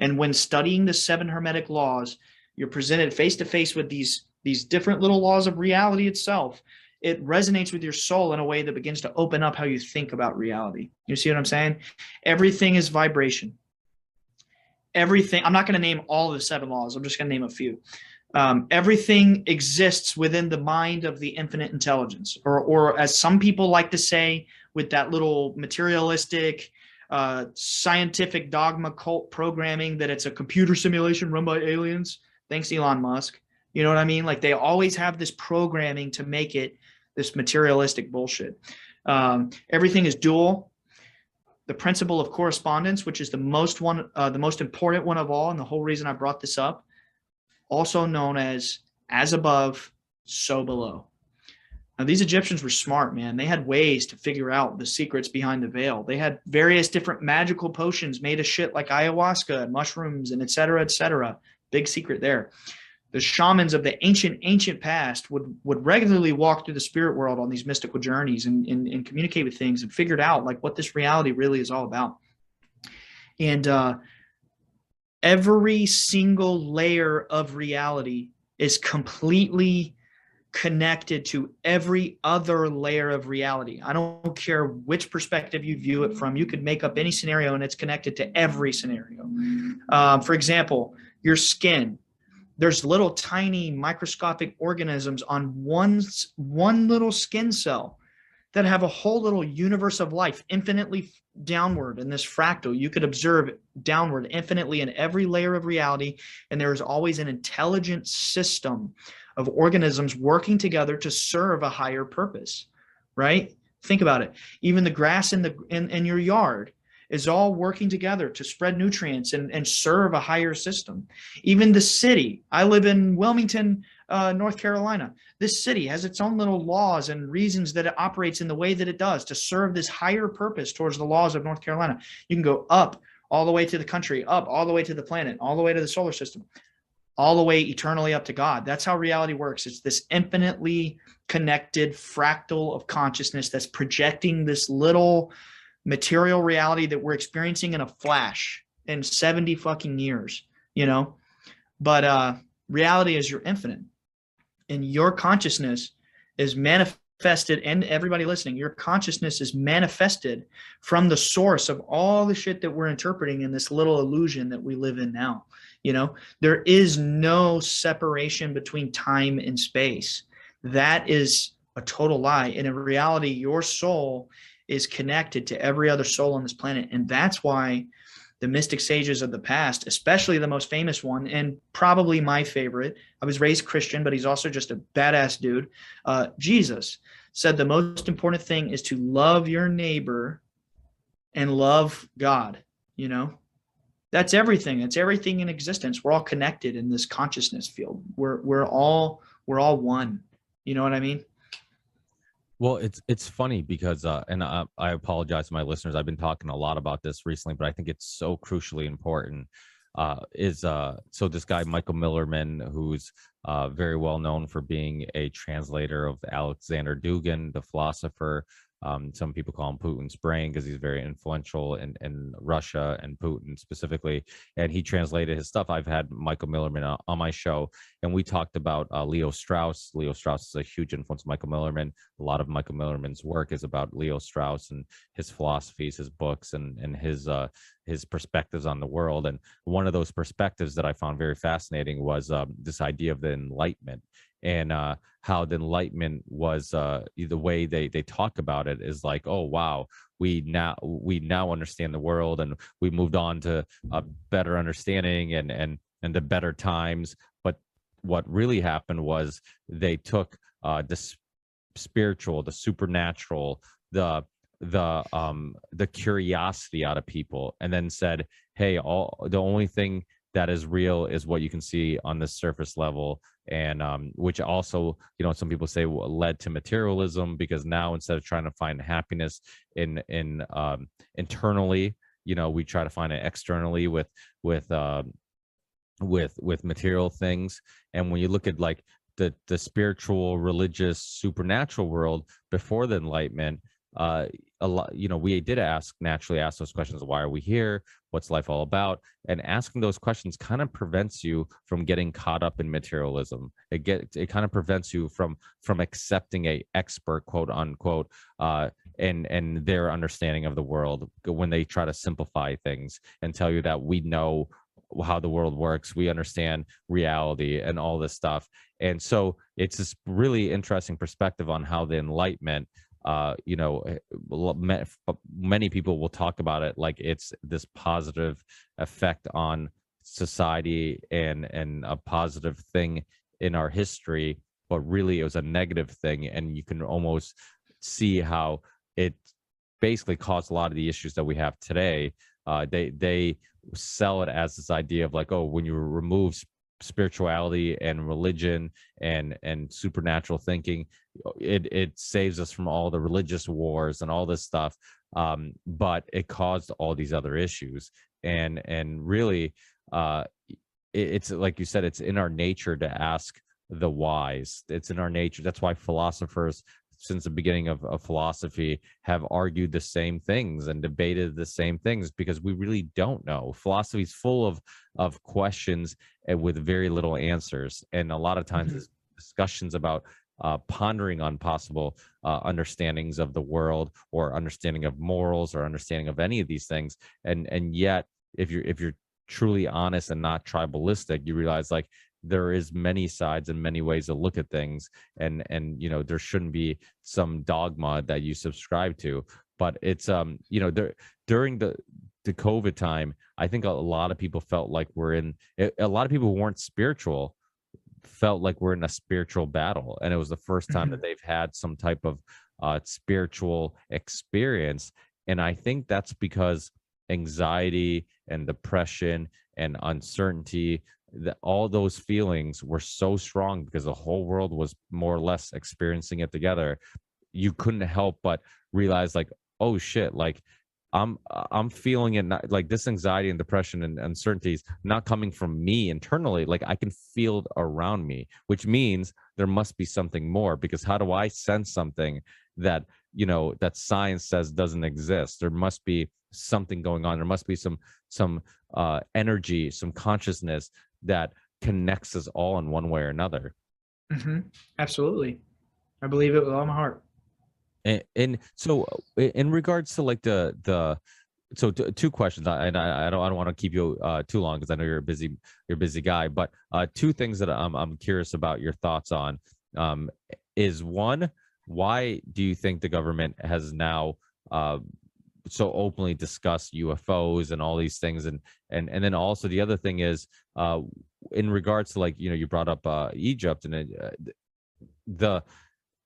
And when studying the 7 Hermetic laws, you're presented face to face with these different little laws of reality itself. It resonates with your soul in a way that begins to open up how you think about reality. You see what I'm saying? Everything is vibration. Everything. I'm not going to name all of the 7 laws. I'm just going to name a few. Everything exists within the mind of the infinite intelligence, or as some people like to say, with that little materialistic scientific dogma cult programming, that it's a computer simulation run by aliens. Thanks, Elon Musk. You know what I mean? Like they always have this programming to make it this materialistic bullshit. Everything is dual. The principle of correspondence, which is the most important one of all, and the whole reason I brought this up, also known as above, so below. Now, these Egyptians were smart, man. They had ways to figure out the secrets behind the veil. They had various different magical potions made of shit like ayahuasca and mushrooms and et cetera, et cetera. Big secret there. The shamans of the ancient past would regularly walk through the spirit world on these mystical journeys and communicate with things and figured out like what this reality really is all about. And every single layer of reality is completely connected to every other layer of reality. I don't care which perspective you view it from. You could make up any scenario and it's connected to every scenario. For example, your skin. There's little tiny microscopic organisms on one little skin cell that have a whole little universe of life infinitely downward in this fractal. You could observe downward infinitely in every layer of reality, and there is always an intelligent system of organisms working together to serve a higher purpose, right? Think about it. Even the grass in your yard is all working together to spread nutrients and serve a higher system. Even the city. I live in Wilmington, North Carolina. This city has its own little laws and reasons that it operates in the way that it does to serve this higher purpose towards the laws of North Carolina. You can go up all the way to the country, up all the way to the planet, all the way to the solar system, all the way eternally up to God. That's how reality works. It's this infinitely connected fractal of consciousness that's projecting this little material reality that we're experiencing in a flash in 70 fucking years, but reality is your infinite, and your consciousness is manifested, and everybody listening, your consciousness is manifested from the source of all the shit that we're interpreting in this little illusion that we live in now. There is no separation between time and space. That is a total lie. And in reality, your soul is connected to every other soul on this planet. And that's why the mystic sages of the past, especially the most famous one, and probably my favorite. I was raised Christian, but he's also just a badass dude. Jesus said the most important thing is to love your neighbor and love God. You know, that's everything. It's everything in existence. We're all connected in this consciousness field. We're all one. You know what I mean?
Well, it's funny because and I apologize to my listeners. I've been talking a lot about this recently, but I think it's so crucially important. So this guy Michael Millerman, who's very well known for being a translator of Alexander Dugin, the philosopher. Some people call him Putin's brain because he's very influential in Russia and Putin specifically. And he translated his stuff. I've had Michael Millerman on my show, and we talked about Leo Strauss. Leo Strauss is a huge influence on Michael Millerman. A lot of Michael Millerman's work is about Leo Strauss and his philosophies, his books, and his perspectives on the world. And one of those perspectives that I found very fascinating was this idea of the Enlightenment. And how the Enlightenment was the way they talk about it is like, oh wow, we now understand the world, and we moved on to a better understanding and the better times. But what really happened was they took the spiritual, the supernatural, the curiosity out of people, and then said, hey, the only thing that is real is what you can see on the surface level. And which also, some people say led to materialism, because now instead of trying to find happiness in internally, we try to find it externally with material things. And when you look at like the spiritual, religious, supernatural world before the Enlightenment, a lot, we did naturally ask those questions. Why are we here? What's life all about? And asking those questions kind of prevents you from getting caught up in materialism. It kind of prevents you from accepting a expert, quote unquote, and their understanding of the world, when they try to simplify things and tell you that we know how the world works, we understand reality and all this stuff. And so it's this really interesting perspective on how the Enlightenment, many people will talk about it like it's this positive effect on society and a positive thing in our history, but really it was a negative thing. And you can almost see how it basically caused a lot of the issues that we have today. They sell it as this idea of like, oh, when you remove spirituality and religion and supernatural thinking, it saves us from all the religious wars and all this stuff, but it caused all these other issues. And really, it's like you said, it's in our nature to ask the whys. It's in our nature. That's why philosophers since the beginning of philosophy have argued the same things and debated the same things, because we really don't know. Philosophy is full of questions and with very little answers. And a lot of times it's discussions about pondering on possible understandings of the world, or understanding of morals, or understanding of any of these things. And yet, if you're truly honest and not tribalistic, you realize like there is many sides and many ways to look at things, and there shouldn't be some dogma that you subscribe to. But it's during the COVID time, I think a lot of people felt like a lot of people who weren't spiritual felt like we're in a spiritual battle, and it was the first time that they've had some type of spiritual experience. And I think that's because anxiety and depression and uncertainty, that all those feelings were so strong because the whole world was more or less experiencing it together. You couldn't help but realize like, oh shit, like I'm feeling it, not like this anxiety and depression and uncertainties not coming from me internally. Like I can feel it around me, which means there must be something more, because how do I sense something that, that science says doesn't exist? There must be something going on. There must be some energy, some consciousness that connects us all in one way or another.
Absolutely. I believe it with all my heart.
And so in regards to like two questions, I don't want to keep you too long, because I know you're a busy guy, but two things that I'm curious about your thoughts on is, one, why do you think the government has now so openly discuss UFOs and all these things, and then also the other thing is in regards to, like, you brought up Egypt, and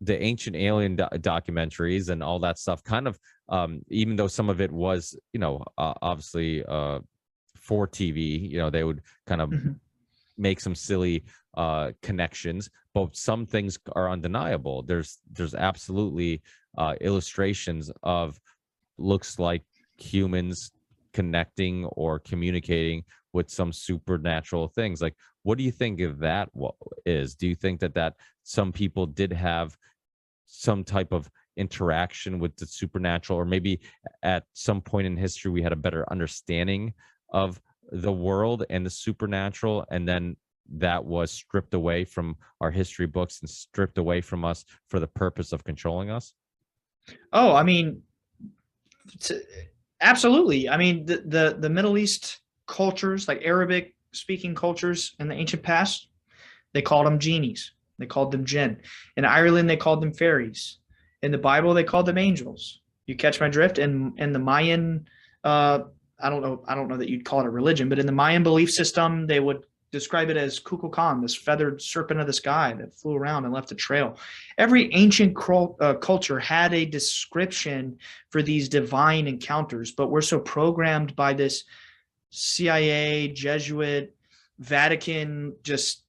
the ancient alien documentaries and all that stuff, kind of, even though some of it was, obviously for TV, they would kind of make some silly connections, but some things are undeniable. There's absolutely illustrations of, looks like, humans connecting or communicating with some supernatural things. Like, what do you think of that is? Do you think that some people did have some type of interaction with the supernatural, or maybe at some point in history we had a better understanding of the world and the supernatural, and then that was stripped away from our history books and stripped away from us for the purpose of controlling us?
Oh, I mean, absolutely. I mean, the Middle East cultures, like Arabic speaking cultures in the ancient past, they called them genies. They called them jinn. In Ireland, they called them fairies. In the Bible, they called them angels. You catch my drift? And the Mayan, I don't know that you'd call it a religion, but in the Mayan belief system, they would describe it as Kukulkan, this feathered serpent of the sky that flew around and left a trail. Every ancient culture had a description for these divine encounters, but we're so programmed by this CIA, Jesuit, Vatican, just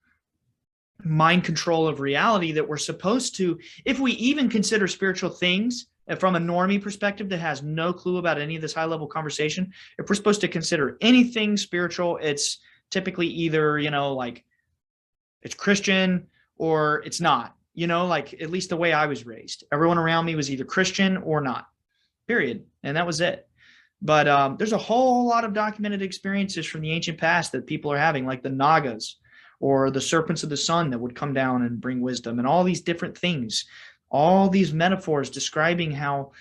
mind control of reality that we're supposed to, if we even consider spiritual things from a normie perspective that has no clue about any of this high level conversation, if we're supposed to consider anything spiritual, it's typically either, like, it's Christian or it's not, like, at least the way I was raised, everyone around me was either Christian or not, period. And that was it. But there's a whole lot of documented experiences from the ancient past that people are having, like the Nagas or the serpents of the sun that would come down and bring wisdom, and all these different things, all these metaphors describing how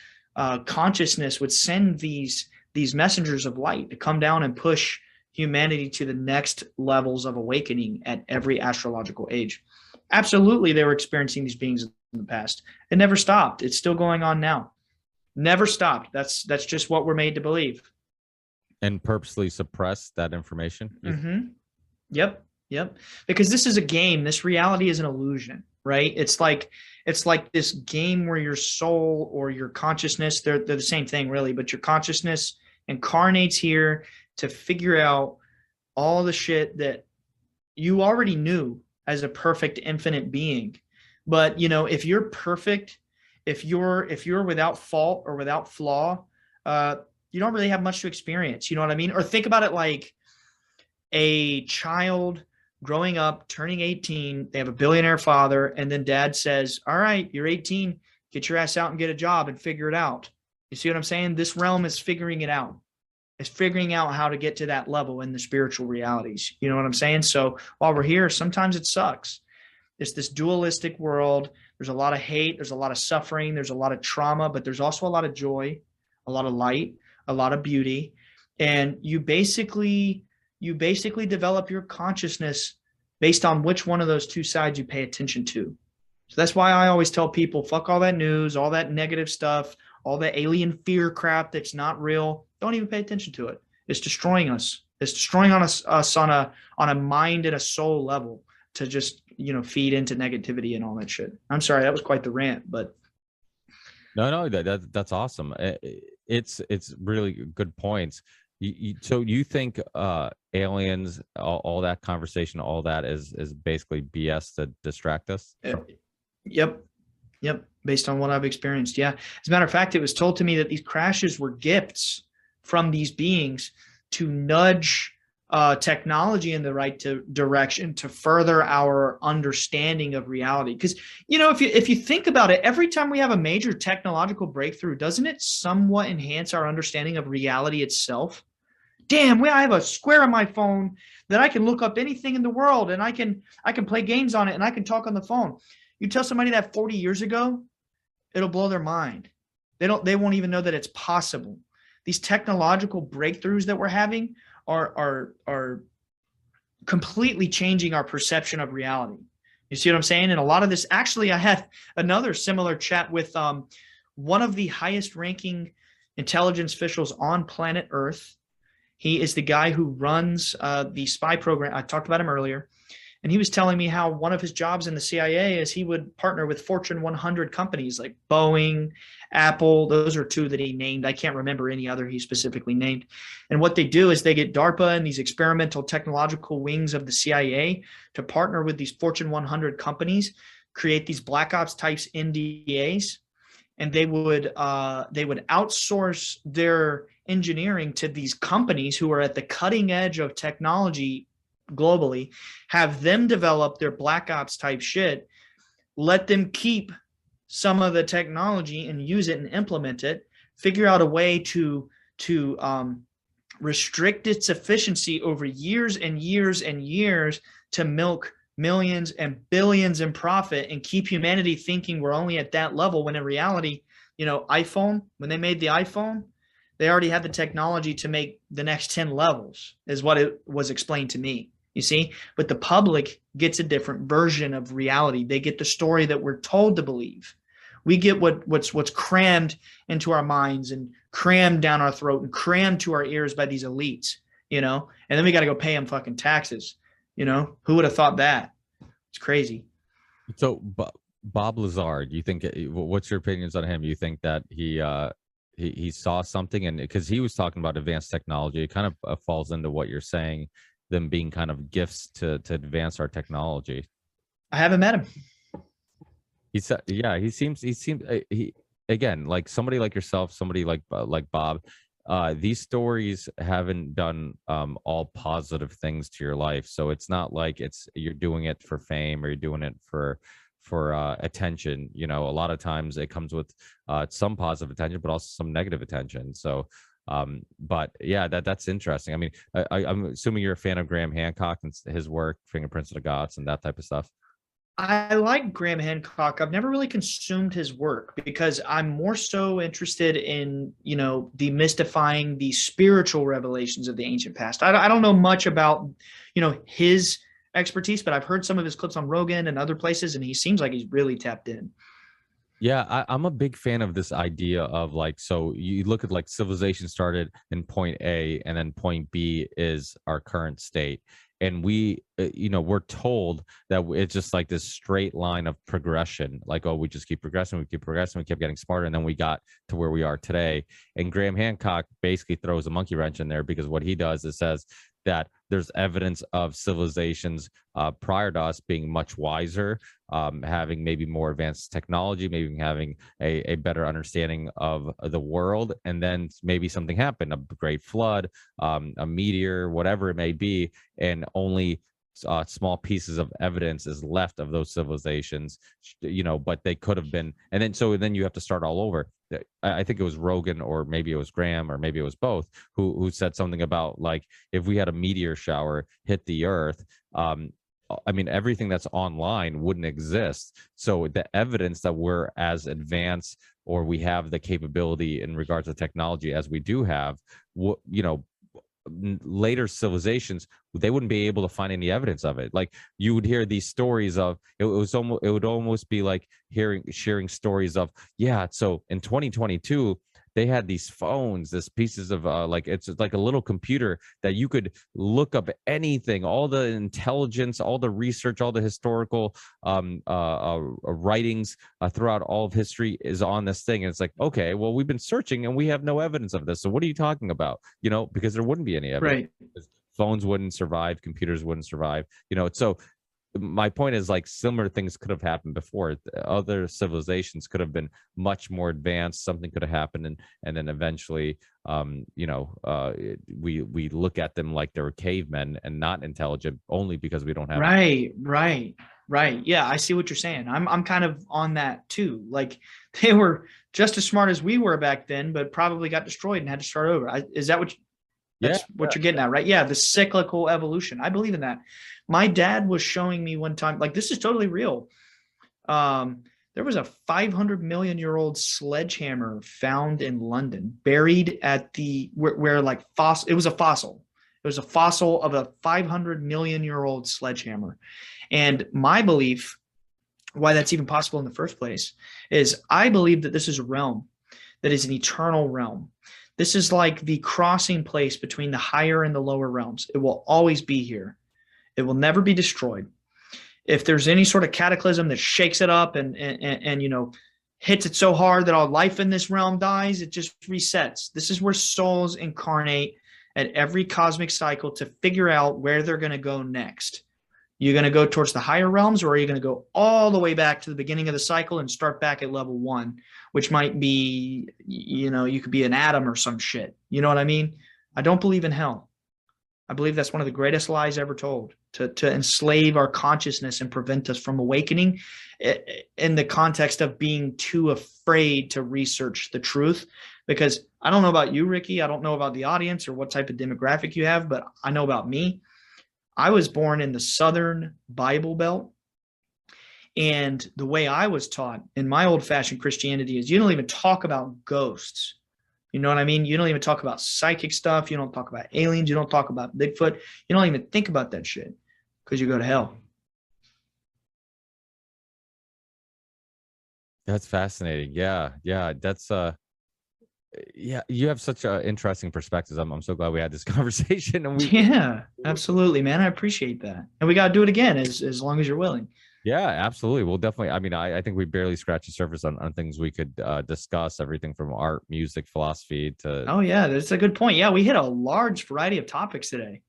consciousness would send these messengers of light to come down and push humanity to the next levels of awakening at every astrological age. Absolutely, they were experiencing these beings in the past. It never stopped. It's still going on now. Never stopped. That's just what we're made to believe.
And purposely suppress that information?
Mm-hmm. Yep. Because this is a game. This reality is an illusion, right? It's like this game where your soul or your consciousness, they're the same thing really, but your consciousness incarnates here to figure out all the shit that you already knew as a perfect infinite being. But if you're perfect, if you're without fault or without flaw, you don't really have much to experience. You know what I mean? Or think about it like a child growing up, turning 18, they have a billionaire father, and then dad says, all right, you're 18, get your ass out and get a job and figure it out. You see what I'm saying? This realm is figuring it out. It's figuring out how to get to that level in the spiritual realities. You know what I'm saying? So while we're here, sometimes it sucks. It's this dualistic world. There's a lot of hate. There's a lot of suffering. There's a lot of trauma, but there's also a lot of joy, a lot of light, a lot of beauty. And you basically develop your consciousness based on which one of those two sides you pay attention to. So that's why I always tell people, fuck all that news, all that negative stuff, all that alien fear crap that's not real. Don't even pay attention to it. It's destroying us. It's destroying us on a mind and a soul level to just, feed into negativity and all that shit. I'm sorry, that was quite the rant, but
no, that's awesome. It's really good points. So you think aliens, all that conversation, all that is basically BS to distract us?
Yep. Based on what I've experienced. Yeah. As a matter of fact, it was told to me that these crashes were gifts from these beings to nudge technology in the right direction to further our understanding of reality. Because, if you think about it, every time we have a major technological breakthrough, doesn't it somewhat enhance our understanding of reality itself? Damn, I have a square on my phone that I can look up anything in the world, and I can play games on it, and I can talk on the phone. You tell somebody that 40 years ago, it'll blow their mind. They won't even know that it's possible. These technological breakthroughs that we're having are completely changing our perception of reality. You see what I'm saying? And a lot of this, actually, I had another similar chat with one of the highest ranking intelligence officials on planet Earth. He is the guy who runs the spy program. I talked about him earlier. And he was telling me how one of his jobs in the CIA is he would partner with Fortune 100 companies like Boeing, Apple. Those are two that he named. I can't remember any other he specifically named. And what they do is they get DARPA and these experimental technological wings of the CIA to partner with these Fortune 100 companies, create these black ops types NDAs, and they would outsource their engineering to these companies who are at the cutting edge of technology globally, have them develop their black ops type shit, let them keep some of the technology and use it and implement it, figure out a way to restrict its efficiency over years and years and years to milk millions and billions in profit and keep humanity thinking we're only at that level, when in reality, iPhone, when they made the iPhone, they already had the technology to make the next 10 levels, is what it was explained to me. You see, but the public gets a different version of reality. They get the story that we're told to believe. We get what's crammed into our minds and crammed down our throat and crammed to our ears by these elites, and then we got to go pay them fucking taxes. Who would have thought that? It's crazy.
So Bob Lazar, do you think, what's your opinions on him? You think that he saw something, and because he was talking about advanced technology, it kind of falls into what you're saying, them being kind of gifts to advance our technology.
I haven't met him.
He said, yeah, he seems again, like somebody like yourself, somebody like Bob. These stories haven't done all positive things to your life, so it's not like you're doing it for fame or you're doing it for attention. A lot of times it comes with some positive attention, but also some negative attention. So but yeah, that's interesting. I mean, I'm assuming you're a fan of Graham Hancock and his work, Fingerprints of the Gods, and that type of stuff.
I like Graham Hancock. I've never really consumed his work because I'm more so interested in, demystifying the spiritual revelations of the ancient past. I don't know much about, his expertise, but I've heard some of his clips on Rogan and other places, and he seems like he's really tapped in.
Yeah, I'm a big fan of this idea of so you look at civilization started in point A and then point B is our current state. And we're told that it's just like this straight line of progression. We just keep progressing, we kept getting smarter. And then we got to where we are today. And Graham Hancock basically throws a monkey wrench in there, because what he does is says that there's evidence of civilizations prior to us being much wiser, having maybe more advanced technology, maybe having a better understanding of the world. And then maybe something happened, a great flood, a meteor, whatever it may be, and only small pieces of evidence is left of those civilizations, but they could have been. And then you have to start all over. I think it was Rogan, or maybe it was Graham, or maybe it was both, who said something about if we had a meteor shower hit the earth, everything that's online wouldn't exist. So the evidence that we're as advanced, or we have the capability in regards to technology as we do have, later civilizations, they wouldn't be able to find any evidence of it. You would hear these stories of it would almost be like sharing stories of, yeah, so in 2022 they had these phones, this pieces of it's like a little computer that you could look up anything, all the intelligence, all the research, all the historical writings throughout all of history is on this thing. And it's like, okay, well, we've been searching and we have no evidence of this. So what are you talking about? Because there wouldn't be any evidence. Right. Phones wouldn't survive, computers wouldn't survive. So my point is, similar things could have happened before. Other civilizations could have been much more advanced. Something could have happened, and then eventually, we look at them like they were cavemen and not intelligent, only because we don't have.
Right. Yeah, I see what you're saying. I'm kind of on that too. They were just as smart as we were back then, but probably got destroyed and had to start over. Is that what? That's what you're getting at, right? Yeah, the cyclical evolution. I believe in that. My dad was showing me one time, this is totally real. There was a 500 million year old sledgehammer found in London, buried at where fossil. It was a fossil. It was a fossil of a 500 million year old sledgehammer. And my belief, why that's even possible in the first place, is I believe that this is a realm that is an eternal realm. This is like the crossing place between the higher and the lower realms. It will always be here. It will never be destroyed. If there's any sort of cataclysm that shakes it up and you know, hits it so hard that all life in this realm dies, it just resets. This is where souls incarnate at every cosmic cycle to figure out where they're going to go next. You're going to go towards the higher realms, or are you going to go all the way back to the beginning of the cycle and start back at level 1, which might be, you know, you could be an atom or some shit. You know what I mean? I don't believe in hell. I believe that's one of the greatest lies ever told, to enslave our consciousness and prevent us from awakening in the context of being too afraid to research the truth. Because I don't know about you, Ricky. I don't know about the audience or what type of demographic you have, but I know about me. I was born in the Southern Bible Belt. And the way I was taught in my old-fashioned Christianity is you don't even talk about ghosts. You know what I mean? You don't even talk about psychic stuff. You don't talk about aliens. You don't talk about Bigfoot. You don't even think about that shit because you go to hell.
That's fascinating. Yeah. That's yeah. You have such interesting perspectives. I'm so glad we had this conversation. And
yeah, absolutely, man. I appreciate that. And we got to do it again as long as you're willing.
Yeah, absolutely. Well, definitely. I mean, I think we barely scratched the surface on things we could discuss, everything from art, music, philosophy to.
Oh, yeah, that's a good point. Yeah, we hit a large variety of topics today.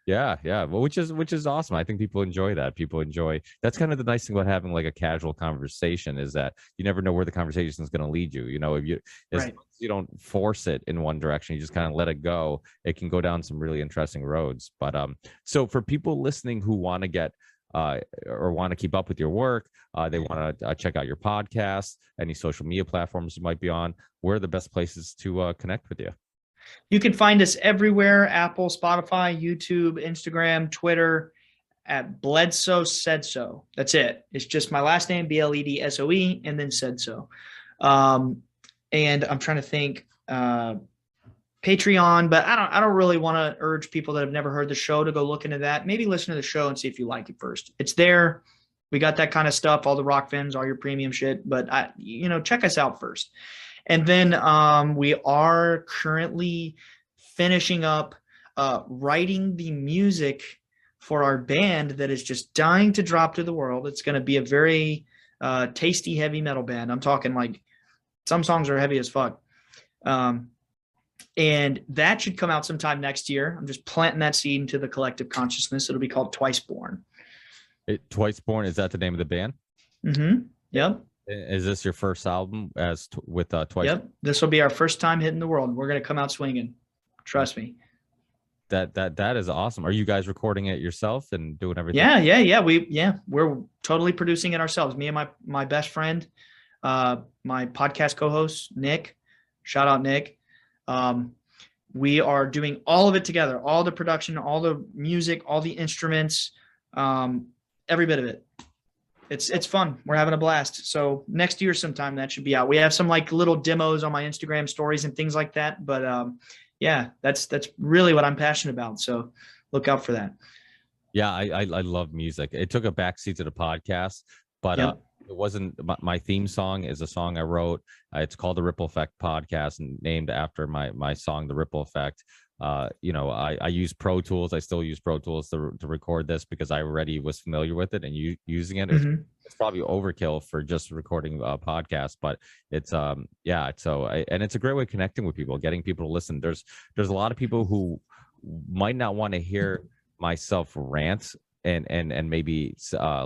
Yeah. Well, which is awesome. I think people enjoy that. People enjoy. That's kind of the nice thing about having like a casual conversation is that you never know where the conversation is going to lead you. You know, if you as you don't force it in one direction, you just kind of let it go. It can go down some really interesting roads. But so for people listening who want to get or want to keep up with your work, they want to check out your podcast, any social media platforms you might be on, where are the best places to connect with you?
You can find us everywhere: Apple, Spotify, YouTube, Instagram, Twitter, at Bledsoe Said So. That's it. It's just my last name, Bledsoe, and then Said So. And I'm trying to think, Patreon, but I don't really want to urge people that have never heard the show to go look into that. Maybe listen to the show and see if you like it first. It's there. We got that kind of stuff, all the rock fins, all your premium shit, but check us out first. And then we are currently finishing up writing the music for our band that is just dying to drop to the world. It's going to be a very tasty heavy metal band. I'm talking like some songs are heavy as fuck. And that should come out sometime next year. I'm just planting that seed into the collective consciousness. It'll be called Twice Born.
Twice Born, is that the name of the band?
Mm-hmm. Yep.
Is this your first album with Twice?
Yep. This will be our first time hitting the world. We're going to come out swinging. Trust me.
That is awesome. Are you guys recording it yourself and doing everything?
Yeah. We're totally producing it ourselves. Me and my best friend, my podcast co-host, Nick. Shout out, Nick. We are doing all of it together, all the production, all the music, all the instruments, every bit of it. It's fun. We're having a blast. So next year sometime that should be out. We have some like little demos on my Instagram stories and things like that. But yeah, that's really what I'm passionate about. So look out for that.
Yeah, I love music. It took a backseat to the podcast, but it wasn't. My theme song is a song I wrote. It's called the Ripple Effect Podcast, and named after my song, The Ripple Effect. I use Pro Tools. I still use Pro Tools to record this because I already was familiar with it and using it.
Mm-hmm.
It's probably overkill for just recording a podcast, but it's and it's a great way of connecting with people, getting people to listen. There's a lot of people who might not want to hear myself rant and maybe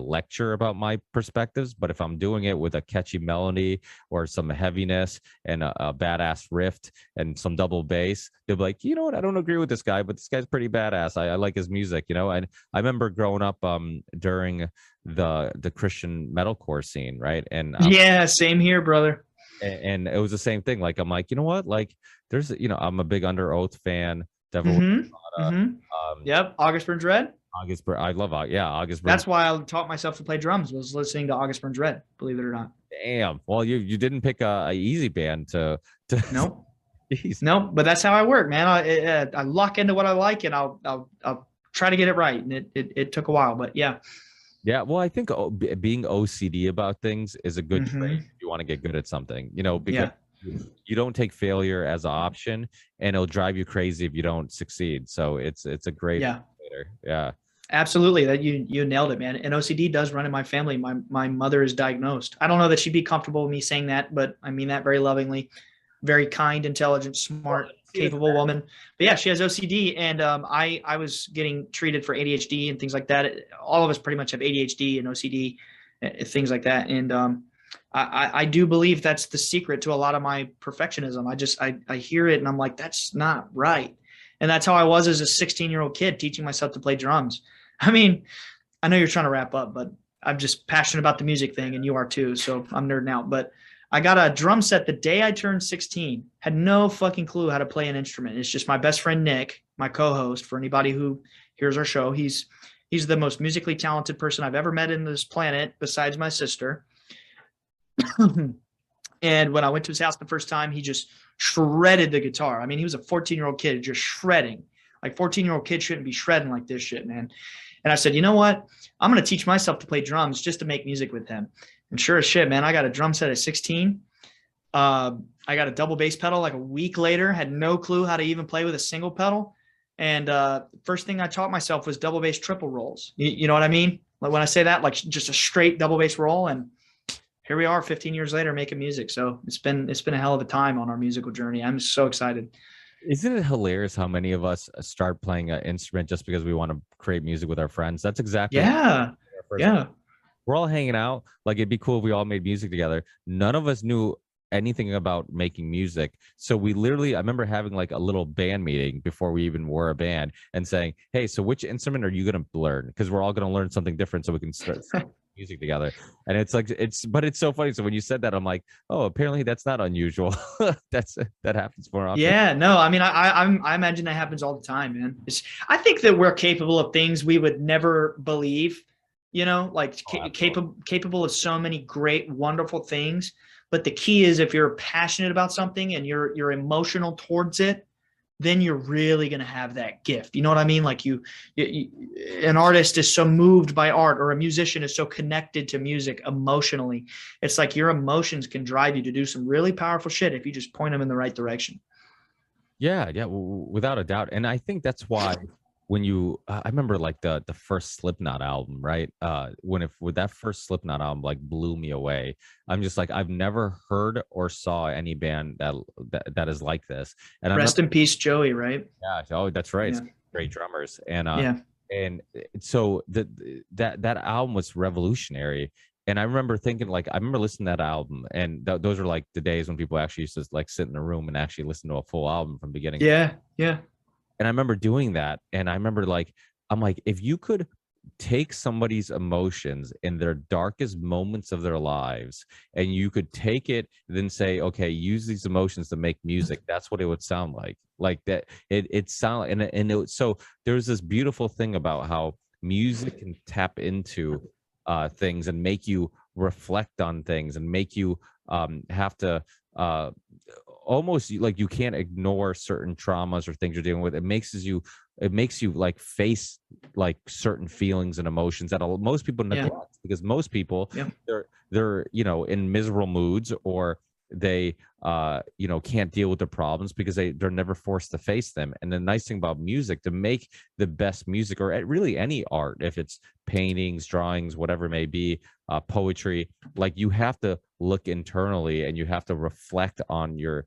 lecture about my perspectives, but if I'm doing it with a catchy melody or some heaviness and a badass riff and some double bass, they'll be like, you know what, I don't agree with this guy, but this guy's pretty badass. I like his music, and I remember growing up during the Christian metalcore scene, right? And
yeah, same here, brother.
And it was the same thing. Like, I'm like, you know what, like there's I'm a big Under Oath fan. Devil
Yep, August Burns Red.
I love August Burns.
That's why I taught myself to play drums, was listening to August Burns Red, believe it or not.
Damn. Well, you didn't pick a easy band to
Nope. Nope, but that's how I work, man. I lock into what I like, and I'll try to get it right, and it took a while, but yeah.
Yeah, well, I think being OCD about things is a good trait if you want to get good at something, because you don't take failure as an option, and it'll drive you crazy if you don't succeed. So it's a great
Yeah.
indicator. Yeah.
Absolutely. That you nailed it, man. And OCD does run in my family. My mother is diagnosed. I don't know that she'd be comfortable with me saying that, but I mean that very lovingly. Very kind, intelligent, smart, capable woman. But yeah, she has OCD, and I was getting treated for ADHD and things like that. All of us pretty much have ADHD and OCD, things like that. And I do believe that's the secret to a lot of my perfectionism. I hear it and I'm like, that's not right. And that's how I was as a 16-year-old kid teaching myself to play drums. I mean, I know you're trying to wrap up, but I'm just passionate about the music thing, and you are too. So I'm nerding out. But I got a drum set the day I turned 16. Had no fucking clue how to play an instrument. It's just my best friend Nick, my co-host. For anybody who hears our show, he's the most musically talented person I've ever met in this planet, besides my sister. And when I went to his house the first time, he just shredded the guitar. I mean, he was a 14-year-old kid just shredding. Like 14-year-old kids shouldn't be shredding like this shit, man. And I said, you know what? I'm going to teach myself to play drums just to make music with him. And sure as shit, man, I got a drum set at 16. I got a double bass pedal like a week later, had no clue how to even play with a single pedal. And first thing I taught myself was double bass triple rolls. You know what I mean? Like when I say that, like just a straight double bass roll. And here we are 15 years later making music. So it's been a hell of a time on our musical journey. I'm so excited.
Isn't it hilarious how many of us start playing an instrument just because we want to create music with our friends? That's exactly
Yeah. Yeah.
We're all hanging out. Like, it'd be cool if we all made music together. None of us knew anything about making music. So we literally, I remember having like a little band meeting before we even were a band and saying, hey, so which instrument are you going to learn? Because we're all going to learn something different so we can start music together. And it's like, but it's so funny. So when you said that, I'm like, oh, apparently that's not unusual. That happens more often.
Yeah, no, I mean, I imagine that happens all the time, man. I think that we're capable of things we would never believe, like capable of so many great, wonderful things. But the key is if you're passionate about something and you're emotional towards it, then you're really going to have that gift. You know what I mean? Like an artist is so moved by art, or a musician is so connected to music emotionally. It's like your emotions can drive you to do some really powerful shit if you just point them in the right direction.
Yeah, without a doubt. And I think that's why when I remember like the first Slipknot album, right? When that first Slipknot album like blew me away. I'm just like, I've never heard or saw any band that is like this. And
Rest in peace, Joey, right?
Yeah, oh, that's right.
Yeah.
It's great drummers. And
yeah.
And so that album was revolutionary. And I remember thinking, like, I remember listening to that album, and those are like the days when people actually used to like sit in a room and actually listen to a full album from beginning.
Yeah.
And I remember doing that. And I remember I'm like, if you could take somebody's emotions in their darkest moments of their lives, and you could take it, then say, okay, use these emotions to make music. That's what it would sound like. Like that. It sound so there's this beautiful thing about how music can tap into things and make you reflect on things and make you have to almost like you can't ignore certain traumas or things you're dealing with. It makes you like face like certain feelings and emotions that most people neglect, because most people they're in miserable moods, or they can't deal with their problems because they're never forced to face them. And the nice thing about music, to make the best music, or really any art, if it's paintings, drawings, whatever it may be, poetry, like you have to look internally and you have to reflect on your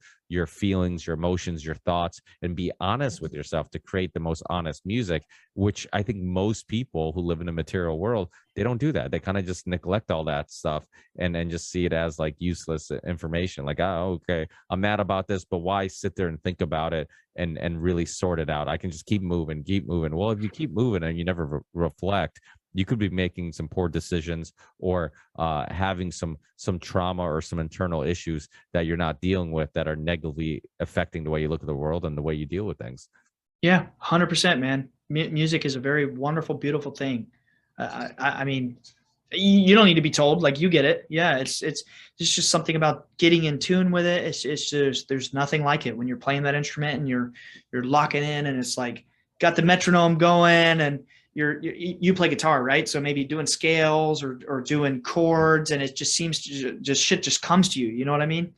feelings, your emotions, your thoughts, and be honest with yourself to create the most honest music, which I think most people who live in a material world, they don't do that. They kind of just neglect all that stuff and just see it as like useless information. Like, oh, okay, I'm mad about this, but why sit there and think about it and really sort it out? I can just keep moving. Well, if you keep moving and you never reflect, you could be making some poor decisions, or having some trauma or some internal issues that you're not dealing with, that are negatively affecting the way you look at the world and the way you deal with things.
Yeah, 100%, man. Music is a very wonderful, beautiful thing. I mean, you don't need to be told, like, you get it. Yeah, it's just something about getting in tune with it. It's just, there's nothing like it when you're playing that instrument and you're locking in, and it's like got the metronome going, and you play guitar, right? So maybe doing scales or doing chords, and it just seems to shit just comes to you. You know what I mean?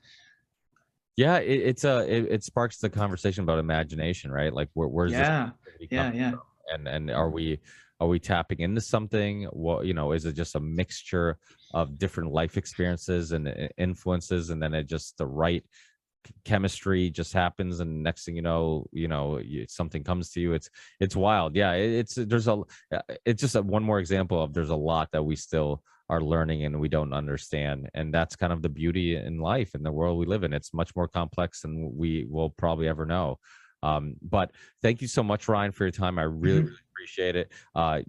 Yeah, it sparks the conversation about imagination, right? Like where's this
Yeah.
creativity
Yeah.
coming
Yeah.
from? And are we tapping into something? What, is it just a mixture of different life experiences and influences, and then it just the right chemistry just happens, and next thing something comes to you. It's wild. Yeah, it's just one more example of there's a lot that we still are learning and we don't understand, and that's kind of the beauty in life and the world we live in. It's much more complex than we will probably ever know. But thank you so much, Ryan, for your time. I really,
Mhm.
really appreciate it.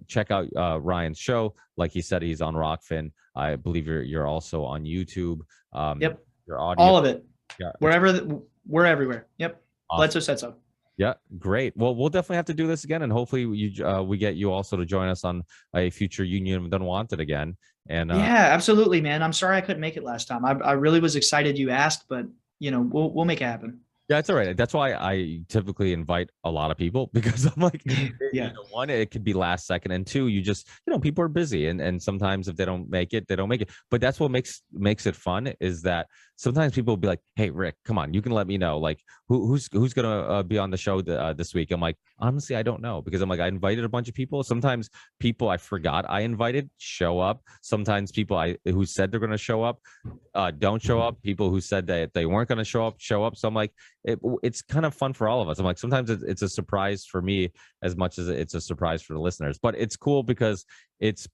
Check out Ryan's show. Like he said, he's on Rockfin. I believe you're also on YouTube.
Yep.
Your audio,
All of it.
yeah, it's
We're everywhere. Yep.
awesome.
Bledsoe said so.
Yeah, great. Well, we'll definitely have to do this again, and hopefully we get you also to join us on a future Union of Unwanted again. And
Yeah, absolutely, man. I'm sorry I couldn't make it last time. I really was excited you asked, but we'll make it happen.
yeah, it's all right. That's why I typically invite a lot of people because I'm like,
Yeah.
one, it could be last second, and two, you just, people are busy, and sometimes if they don't make it, they don't make it. But that's what makes it fun, is that sometimes people will be like, "Hey, Rick, come on, you can let me know, like who's gonna be on the show this week." I'm like, honestly, I don't know, because I'm like, I invited a bunch of people. Sometimes people I forgot I invited show up. Sometimes people who said they're gonna show up don't show up. People who said that they weren't going to show up. So I'm like, it's kind of fun for all of us. I'm like, sometimes it's a surprise for me as much as it's a surprise for the listeners. But it's cool because it's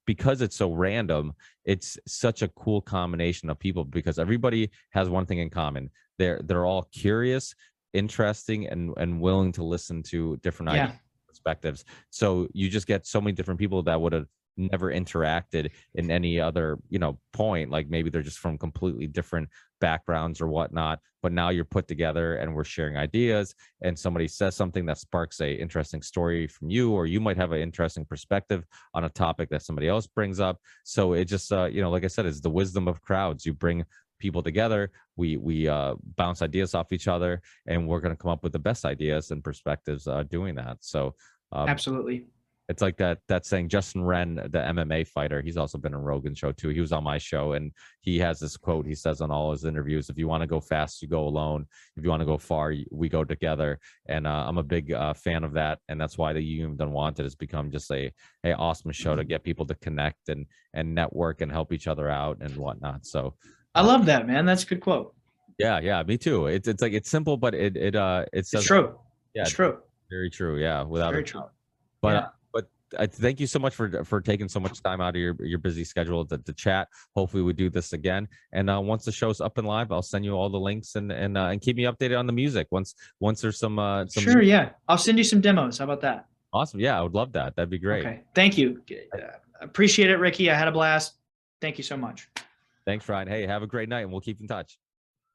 so random. It's such a cool combination of people because everybody has one thing in common. They're all curious, interesting, and willing to listen to different
Yeah.
ideas, perspectives. So you just get so many different people that would have never interacted in any other point. Like maybe they're just from completely different backgrounds or whatnot, but now you're put together and we're sharing ideas, and somebody says something that sparks a interesting story from you, or you might have an interesting perspective on a topic that somebody else brings up. So it just like I said, it's the wisdom of crowds. You bring people together, we bounce ideas off each other, and we're going to come up with the best ideas and perspectives doing that. So
Absolutely.
it's like that saying, Justin Wren, the MMA fighter, he's also been on Rogan's show too. He was on my show, and he has this quote he says on all his interviews: "If you want to go fast, you go alone. If you want to go far, we go together." And I'm a big fan of that, and that's why the Union Unwanted has become just a awesome show to get people to connect and network and help each other out and whatnot. So
I love that, man. That's a good quote.
yeah, me too. It's like, it's simple, but it
It's
says,
true.
yeah,
It's true.
very true. Yeah, without
Very
a
true.
doubt. But
Yeah.
but I thank you so much for taking so much time out of your busy schedule to chat. Hopefully we do this again. And once the show's up and live, I'll send you all the links, and keep me updated on the music. Once there's some
Sure. Yeah. I'll send you some demos. How about that?
awesome. Yeah, I would love that. That'd be great.
Okay. Thank you. Appreciate it, Ricky. I had a blast. Thank you so much.
Thanks, Ryan. Hey, have a great night, and we'll keep in touch.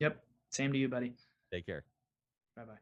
Yep. Same to you, buddy.
Take care.
Bye-bye.